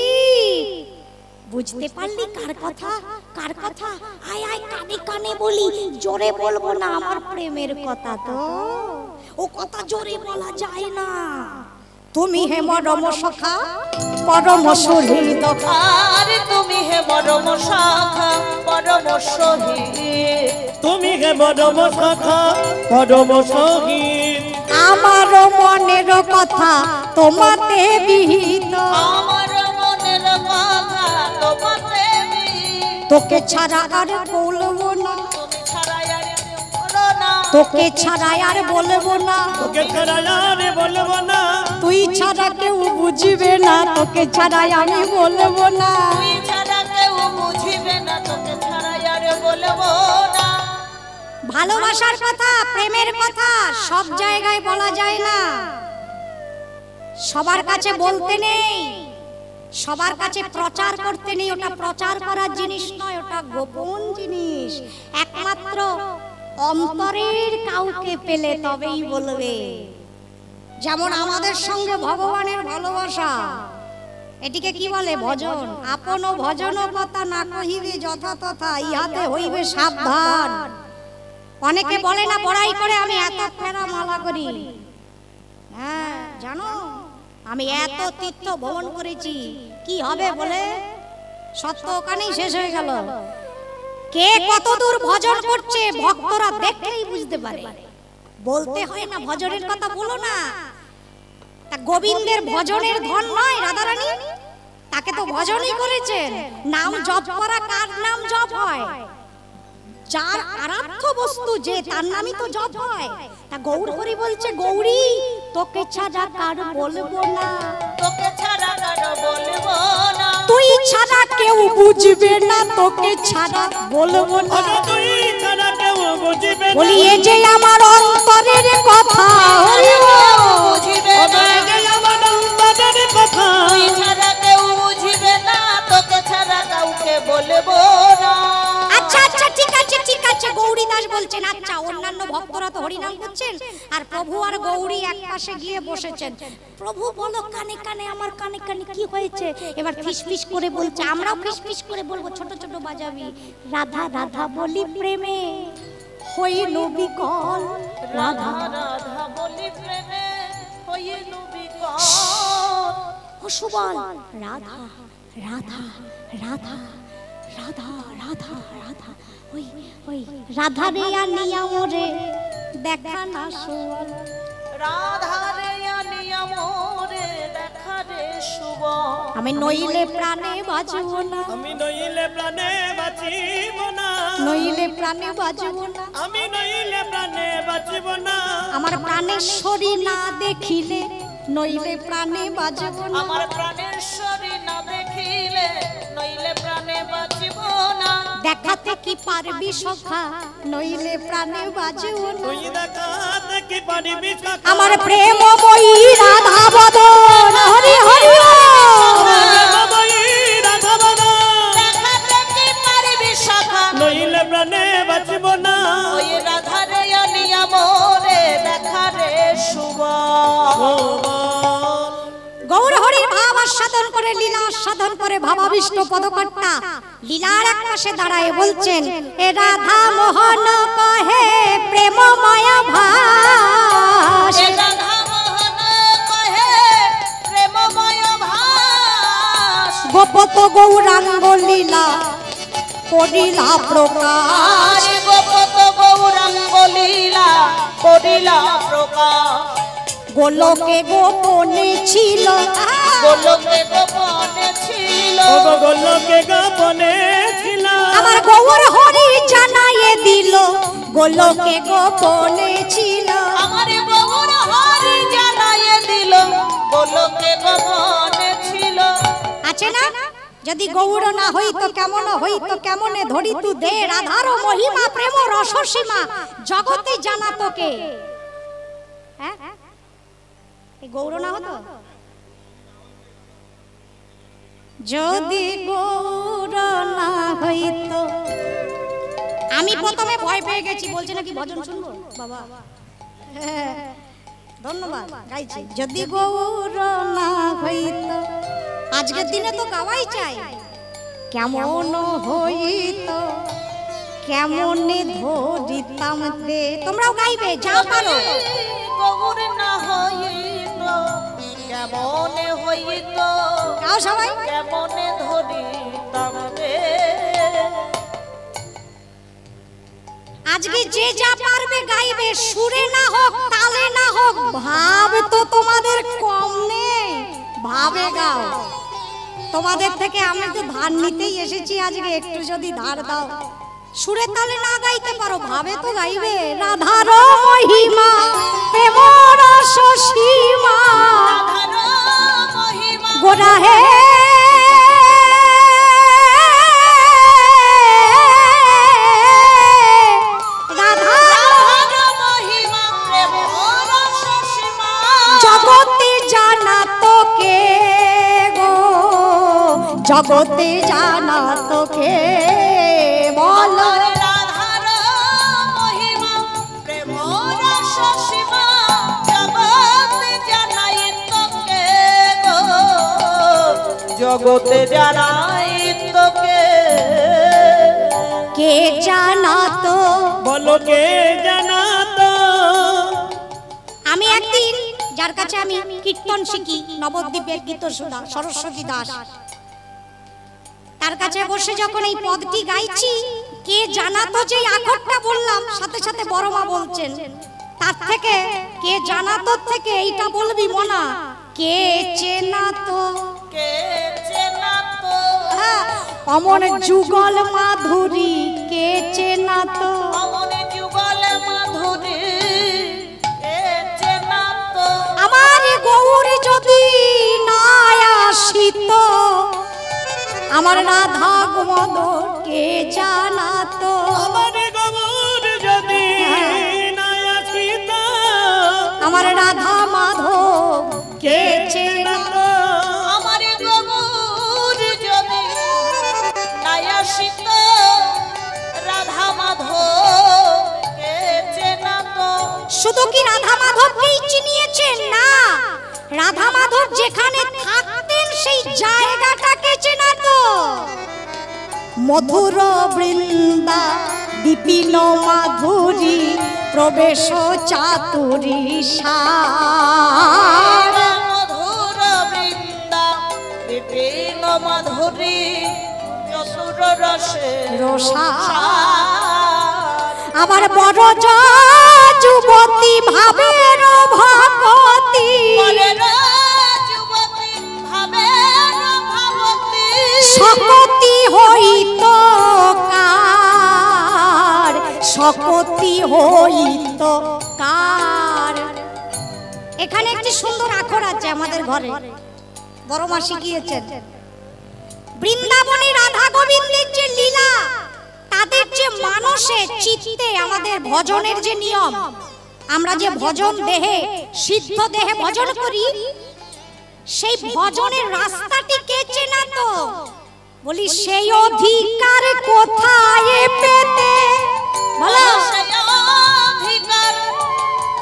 বুঝতে পারলি কার কথা? কার কথা? আয় আয়, কানে কানে বলি, জোরে বলবো না, আমার প্রেমের কথা তো। ও কথা জোরে বলা যায় না। তুমি হে মরম সখা, পরম সুহৃদ। আর তুমি হে পরম সখা, পরম সহিত। তুমি হে পরম সখা, পরম সহিত। আমার মনের কথা তোমাতে বিহিত। আমার মনের কথা তোমাতে বিহিত। তোকে ছাড়া আর বলবো না, তুমি ছাড়া আর বলো না, তোকে ছাড়া আর বলবো না, তোকে ছাড়া আর বলবো না। তুই ছাড়া কেউ বুঝবে না, তোকে ছাড়া আমি বলবো না। তুই ছাড়া কেউ বুঝিবে না, তোকে ছাড়া আর বলবো না। ভালোবাসার কথা, প্রেমের কথা সব জায়গায় বলা যায় না, সবার কাছে বলতে নেই, সবার কাছে প্রচার করতে নেই। ওটা প্রচার করার জিনিস নয়, ওটা গোপন জিনিস। একমাত্র অন্তরের কাউকে পেলে তবেই বলবে। যেমন আমাদের সঙ্গে ভগবানের ভালোবাসা, এটিকে কি বলে? ভজন। আপন ভজন কথা না কহিবে যথা তথা, ইহাতে হইবে সাবধান। অনেকে বলে না বড়াই করে, আমি এত ফেরা মালা করি, হ্যাঁ জানো আমি এত তীর্থ ভ্রমণ করেছি, কি হবে বলে? সত্য ওখানেই শেষ হয়ে গেল। কে কত দূর ভজন করছে ভক্তরা দেখলেই বুঝতে পারে। বলতে হয় না ভজনের কথা, বলো না। তা গোবিন্দের ভজনের ধন নয় রাধারানী? তাকে তো ভজনই করেছেন। নাম জপ করা কার নাম জপ হয়? যার আরাধ্য বস্তু যে, তার নামই তো জপ হয়। তা গৌর হরি বলছে, গৌরী তোকে ছাড়া কার বলবো না, তোকে ছাড়া কারো বলবো না। কেউ বুঝবে না তোকে ছাড়া বলবো না ওগো তুই ছাড়া কেউ বুঝবে না বলি এ যে আমার অন্তরের কথা বুঝিবে ওগো না এই যে আমার অন্তরের কথা তুই ছাড়া কেউ বুঝিবে না তোকে ছাড়া কাউকে বলবো না আচ্ছা আচ্ছা ঠিক আছে গৌরী দাস বলছেন আচ্ছা অন্যান্য ভক্তরা তো হরিনাম করছেন আর প্রভু আর গৌরী এক পাশে গিয়ে বসেছেন প্রভু বলো কানে কানে আমার কানে কানে কি হয়েছে এবার ফিসফিস করে বলছে আমরাও ফিসফিস করে বলবো ছোট ছোট বাজাবি রাধা রাধা বলি প্রেমে হইল বিকল রাধা রাধা বলি প্রেমে হইল বিকল ও সুবল রাধা রাধা রাধা রাধা রাধা রাধা ওই ওই রাধা রে আনিয়া মোরে দেখা না সুবল রাধা রে আনিয়া মোরে দেখা রে শুভ আমি নইলে প্রাণে বাঁচব না আমি নইলে প্রাণে বাঁচিব না নইলে প্রাণে বাঁচব না আমি নইলে প্রাণে বাঁচিব না আমার প্রাণেশ্বরী না দেখিলে নইলে প্রাণে বাঁচব না আমার প্রাণেশ্বরী না দেখিলে নইলে প্রাণে বাঁচিব না দেখাতে কি পারবি সখা নইলে প্রাণে বাঁচব না তুই দেখাতে কি পারিবি সখা আমার প্রেমময়ী রাধা বদন হরি হরি প্রেমময়ী রাধা বদন দেখাতে কি পারবি সখা নইলে প্রাণে বাঁচিব না ওই রাধা রে আনিয়া মোরে দেখা রে শুভ গৌর হরির ভাব আস্বাদন করে লীলা আস্বাদন করে ভাবাবিষ্ট পদকর্তা লীলার এক পাশে দাঁড়ায় বলছেন এ রাধা মোহন কহে প্রেম মায়া ভাস এ রাধা মোহন কহে প্রেমময় ভাস গোপত গৌরাঙ্গ লীলা করিলা প্রকাশ আরে গোপত গৌরাঙ্গ লীলা করিলা প্রকাশ গোলকে গোপনে ছিল গোলকে গোপনে ছিল ওগো গোলকে গোপনে ছিল আমার গৌর হরি জানাইয়ে দিল গোলকে গোপনে ছিল আমার গৌর হরি জানাইয়ে দিল গোলকে গোপনে ছিল আছে না যদি গৌর না হইতো কেমন হইতো কেমনে ধরি তু দে রাধার মহিমা প্রেম রসসীমা জগতে জানা তোকে হ্যাঁ এই গৌর না হতো যদি গৌর না হইতো আমি প্রথমে ভয় পেয়ে গেছি বলছে নাকি ভজন শুনবো বাবা হ্যাঁ, ধন্যবাদ গাইছি যদি গৌর না হইতো আজকের দিনে তো গাওয়াই চাই কেমন হইতো কেমনে ধরিতাম রে তোমরাও গাইবে যা পারো গৌর না হইত কেমনে হইত গাও সবাই কেমনে ধরিতাম রে আজকে যে যা পারবে গাইবে সুরে না হোক তালে না হোক ভাব তো তোমাদের কম নেই ভাবে গাও তোমাদের থেকে আমি তো ধার নিতেই এসেছি আজকে একটু যদি ধার দাও সুরে তালে না গাইতে পারো ভাবে তো গাইবে রাধার মহিমা প্রেম রস সীমা রাধার মহিমা গোরা হে রাধার মহিমা প্রেম রস সীমা জগতে জানা তোকে গো জগতে জানা তোকে বলো রাধার মহিমা প্রেম রস সীমা জগতে জানাই তোকে গো জগতে জানাই তোকে কে জানা তো বলো কে জানা তো আমি একদিন যার কাছে আমি কীর্তন শিখি নবদ্বীপের গীত সুধা সরস্বতী দাস তার কাছে বসে যখন এই পদটি গাইছি কে জানাতো যে আখরটা বললাম সাথে সাথে বড় মা বলছেন তার থেকে কে জানাতো থেকে এইটা বলবি মনা কে চেনাতো কে চেনা তো অমন যুগল মাধুরী কে চেনাতো অমনে যুগল মাধুরী কে চেনা তো আমার গৌর যদি না আসিত আমার রাধা গোমদর কে জানাতো আমার গৌর যদি না আসিত আমার রাধা মাধব কে চেনাতো আমার গৌর যদি নাই আসিত রাধা মাধব কে চেনাতো। শুধু কি রাধা মাধবকেই চিনিয়েছেন? না, রাধা মাধব যেখানে থাকতেন সেই জায়গাটাকে চেনাতো। মধুর বৃন্দা বিপিন মাধুরী প্রবেশ চাতুরী সার মধুর বৃন্দা বিপিন মাধুরী চতুর রসে আমার বড় যুবতী ভাবের ভগতী যুবতী ভাবের ভগতী শকতি হইত কার শকতি হইত কার। এখানে একটি সুন্দর আখর আছে আমাদের ঘরে, বড় মা শিখিয়েছেন। বৃন্দাবনে রাধা গোবিন্দের যে লীলা, তাদের যে মানসে চিত্তে আমাদের ভজনের যে নিয়ম, আমরা যে ভজন দেহে সিদ্ধ দেহে ভজন করি, সেই ভজনের রাস্তাটি কে চেনাতো? বলি সেই অধিকার কোথায় পেতে? বলো সেই অধিকার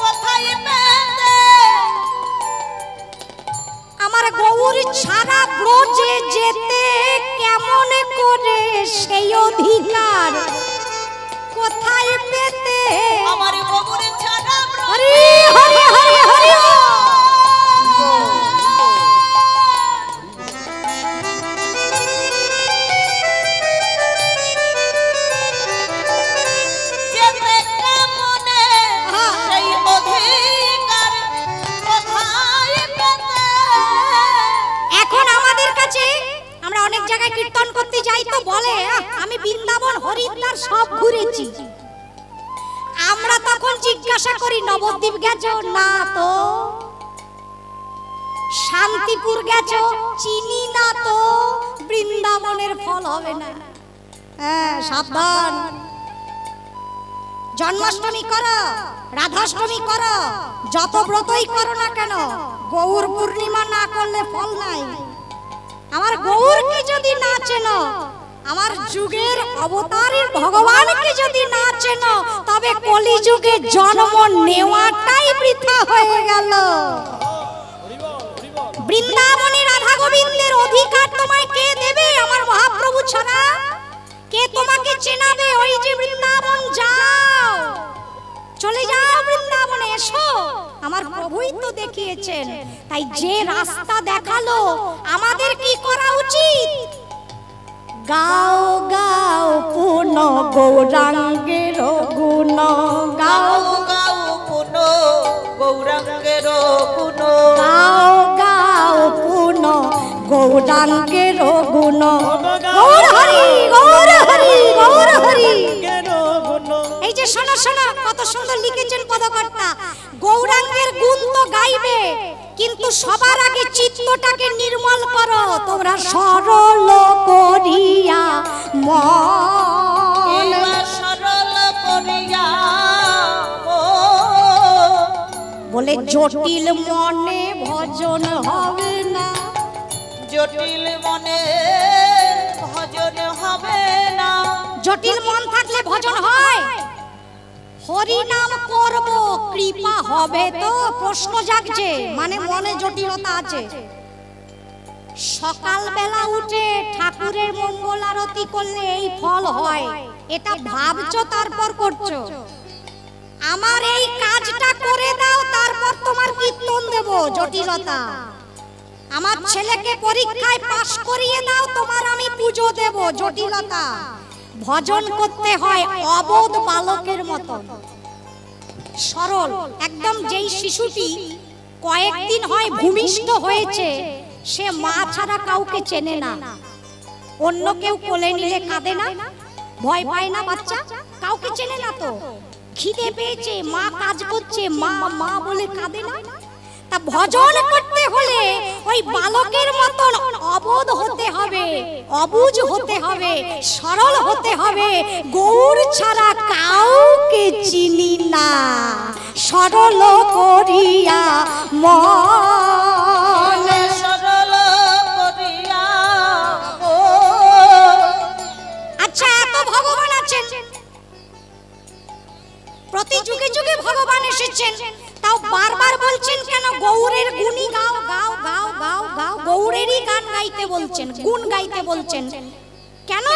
কোথায় পেতে? আমার গৌর ছাড়া ব্রজে যেতে কেমন করে সেই অধিকার কোথায় পেতে? আমার গৌর ছাড়া হরি হরি হরি হরি যেতে কেমনে সেই অধিকার কোথায় পেতে? এখন আমাদের কাছে আমরা অনেক জায়গায় কীর্তন করতে যাই তো বলে আমি বৃন্দাবন হরিদ্বার সব ঘুরেছি। আমরা তখন জিজ্ঞাসা করি নবদ্বীপ গেছো? না তো। শান্তিপুর গেছো? চিনি না তো। বৃন্দাবনের ফল হবে না। হ্যাঁ, সাবধান। জন্মাষ্টমী করো, রাধাষ্টমী করো, যত ব্রতই করো না কেন, গৌর পূর্ণিমা না করলে ফল নাই। আমার গৌরকে যদি না চেনো, আমার যুগের অবতারের ভগবানকে যদি না চেনো, তবে কলিযুগে জন্ম নেওয়াটাই বৃথা হয়ে গেল। বৃন্দাবনে রাধা গোবিন্দের অধিকার তোমায় কে দেবে? আমার মহাপ্রভু ছাড়া কে তোমাকে চেনাবে? ওই যে বৃন্দাবন যাও, চলে যাও বৃন্দাবনে, এসো। আমার প্রভুই তো দেখিয়েছেন। তাই যে রাস্তা দেখালো, আমাদের কি করা উচিত? গাও গাও পুন গৌরাঙ্গের গুণ, গাও গাও পুন গৌরাঙ্গের গুণ, গাও গাও পুন গৌরাঙ্গের গুণ। গৌর হরি গৌর হরি গৌর হরি। এই যে শোনো শোনো, কত সুন্দর লিখেছেন পদকর্তা। গৌরাঙ্গের গুণ তো গাইবে, কিন্তু সবার আগে চিত্তটাকে নির্মল করো তোমরা সরল করিয়া মন। সরল করিয়া বলে জটিল মনে ভজন হবে না, জটিল মনে ভজন হবে না। জটিল মন থাকলে ভজন হয়? হরি নাম করব কৃপা হবে তো? প্রশ্ন জাগছে, মানে মনে জটিলতা আছে। সকালবেলা উঠে ঠাকুরের মঙ্গল আরতি করলে এই ফল হয়, এটা ভাবছো তারপর করছো। আমার এই কাজটা করে দাও, তারপর তোমার কীর্তন দেব, জটিলতা। আমার ছেলেকে পরীক্ষায় পাশ করিয়ে দাও, তোমার আমি পুজো দেব, জটিলতা। ভজন করতে হয় অবোধ বালকের মতো, সরল একদম। যেই শিশুটি কয়েকদিন হয় ভূমিষ্ঠ হয়েছে, সে মা ছাড়া কাউকে চেনে না। অন্য কেউ কোলে নিলে কাঁদে না, ভয় পায় না, বাচ্চা কাউকে চেনে না তো। খিদে পেয়েছে, মা কাজ করছে, মা মা বলে কাঁদে না। তা ভজন করতে হলে ওই বালকের মতন অবোধ হতে হবে, অবুঝ হতে হবে, সরল হতে হবে। গৌর ছাড়া কাউকে চিনি না, সরল করিয়া মনে সরল করিয়া ও। আচ্ছা, এত ভগবান আছেন, প্রতি যুগে যুগে ভগবান এসেছেন, তাও বারবার বলছেন কেন গৌরের গুণী গাও গাও গাও গাও গাও? গৌরেরই গান গাইতে বলছেন, গুণ গাইতে বলছেন কেন?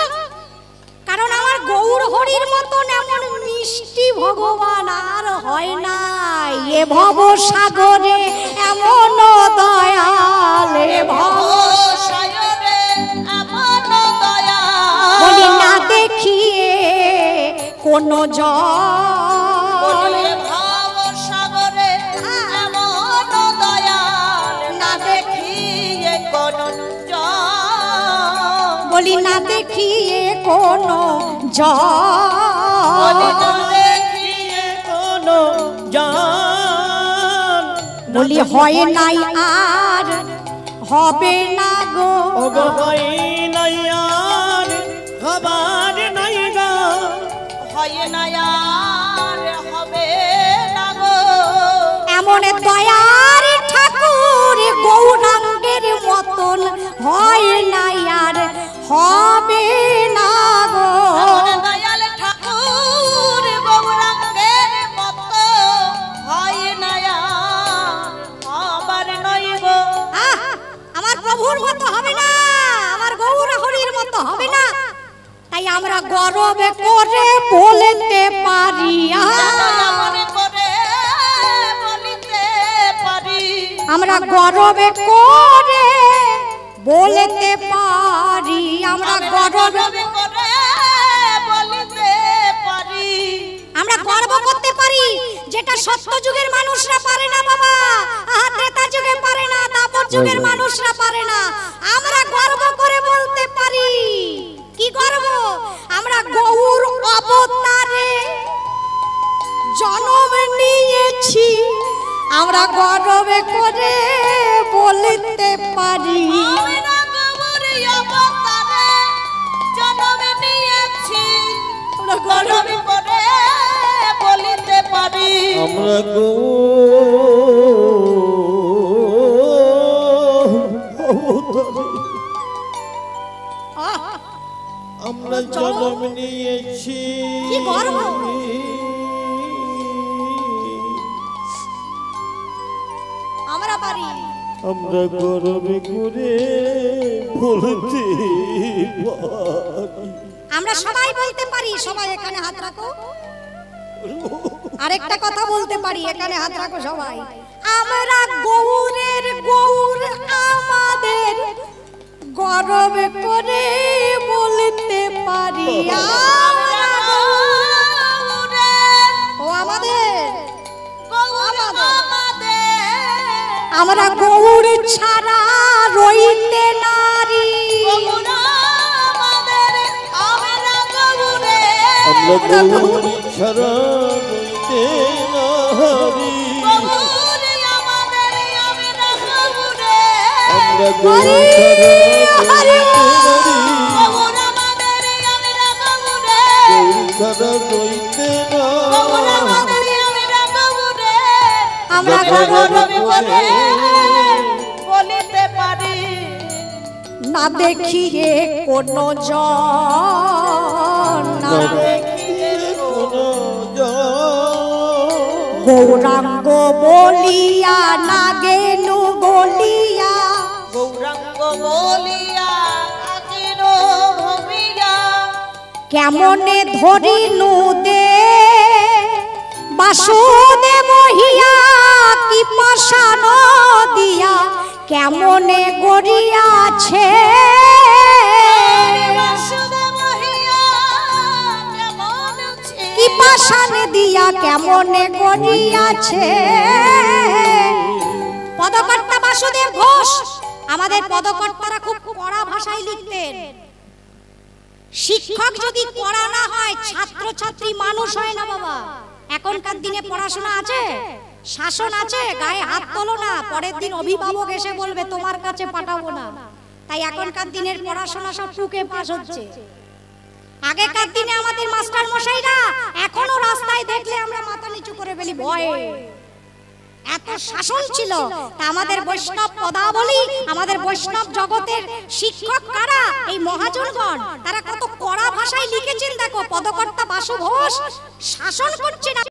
কারণ আমার গৌর হরির মতন এমন মিষ্টি ভগবান আর হয় না এ ভব সাগরে, এমন দয়াল এ ভব সাগরে এমন দয়া। বলি না দেখিয়ে কোন জল, ভাব সাগরে এমন দয়া না দেখিয়ে কোন জল। বলি না দেখিয়ে কোন জল, দেখিয়ে কোন জান বলি হয় নাই আর হবে না গো। ওগো হয় নাই আর হবার নাই গো। হয় না আর হবে না গো। এমন দয়ার ঠাকুর গৌরাঙ্গের মতন হয় নাই আর হবে না গো। এমন দয়াল ঠাকুর গৌরাঙ্গের মতো হয় না আর হবার নয় গো। আমার প্রভুর মতো হবে না, আমার গৌর হরির মতো হবে না। তাই আমরা গর্বে করে বলতে পারি, মনে করে বলিতে পারি। আমরা গর্বে করে বলতে পারি, আমরা গর্বে করে বলিতে পারি। আমরা গর্ব করতে পারি, যেটা সত্য যুগের মানুষরা পারে না বাবা, ত্রেতা যুগে পারে না, দাপর যুগের মানুষরা পারে না। আমরা গর্ব করে বলতে পারি। কি গর্ব? আমরা গৌর অবতারে জন্ম নিয়েছি, আমরা গর্বে করে বলতে পারি। আমরা গৌর অবতারে জন্ম নিয়েছি, আমরা গর্ব করে বলিতে পারি। আমরা আমরা জন্ম নিয়েছি। কি গর্ব! আমরা পারি। আমরা গর্বে করে বলতে পারি। আমরা সবাই বলতে পারি। সবাই এখানে হাত রাখো। আরেকটা কথা বলতে পারি, এখানে হাত রাখো সবাই। আমরা গৌরের গৌর আমাদের গর্ব করে বলতে পারি। আমরা গৌরের ও আমাদের, গৌর আমাদের, আমরা গৌর ছাড়া রইতে নারী। গৌর আমাদের, আমরা গৌরের, আমরা গৌর ছাড়া রইতে নারী। গৌর আমাদের, আমরা গৌরের, আমরা গৌর ছাড়া রইতে নারী। গৌর আমাদের, আমরা গৌরের, গৌর ছাড়া রইতে গৌর নারী। আমাদের, আমরা গৌরের, আমরা গর্ব করে বলিতে পারি। না দেখিয়ে কোন জন, না দেখিয়ে কোনো জন গৌরাঙ্গ বলিয়া না গেনু বলিয়া, গৌরাঙ্গ বলিয়া আজির ভবিয়া, কেমনে ধরিনু দে বাসুদেব হিয়া, কি পাশান দিয়া কেমনে গড়িয়াছে, বাসুদেব হিয়া কেমন আছে, কি পাশান দিয়া কেমনে গড়িয়াছে। পদকর্তা বাসুদেব ঘোষ, আমাদের পদকর্তারা খুব কড়া ভাষায় লিখতেন। শিক্ষক যদি কড়া না হয়, ছাত্র ছাত্রী মানুষ হয় না বাবা। এখনকার দিনে পড়াশোনা আছে, শাসন আছে, গায়ে হাত তোলো না, পরের দিন অভিভাবক এসে বলবে তোমার কাছে পাঠাবো না। তাই এখনকার দিনের পড়াশোনা সব টুকে পাস হচ্ছে। আগেকার দিনে আমাদের মাস্টার মশাইরা এখনো রাস্তায় দেখলে আমরা মাথা নিচু করে ফেলি ভয়ে, এত শাসন ছিল। তা আমাদের বৈষ্ণব পদাবলী, আমাদের বৈষ্ণব জগতের শিক্ষক কারা? এই মহাজনগণ। তারা কত কড়া ভাষায় লিখেছেন, দেখো পদকর্তা বাসু ঘোষ শাসন করছেন।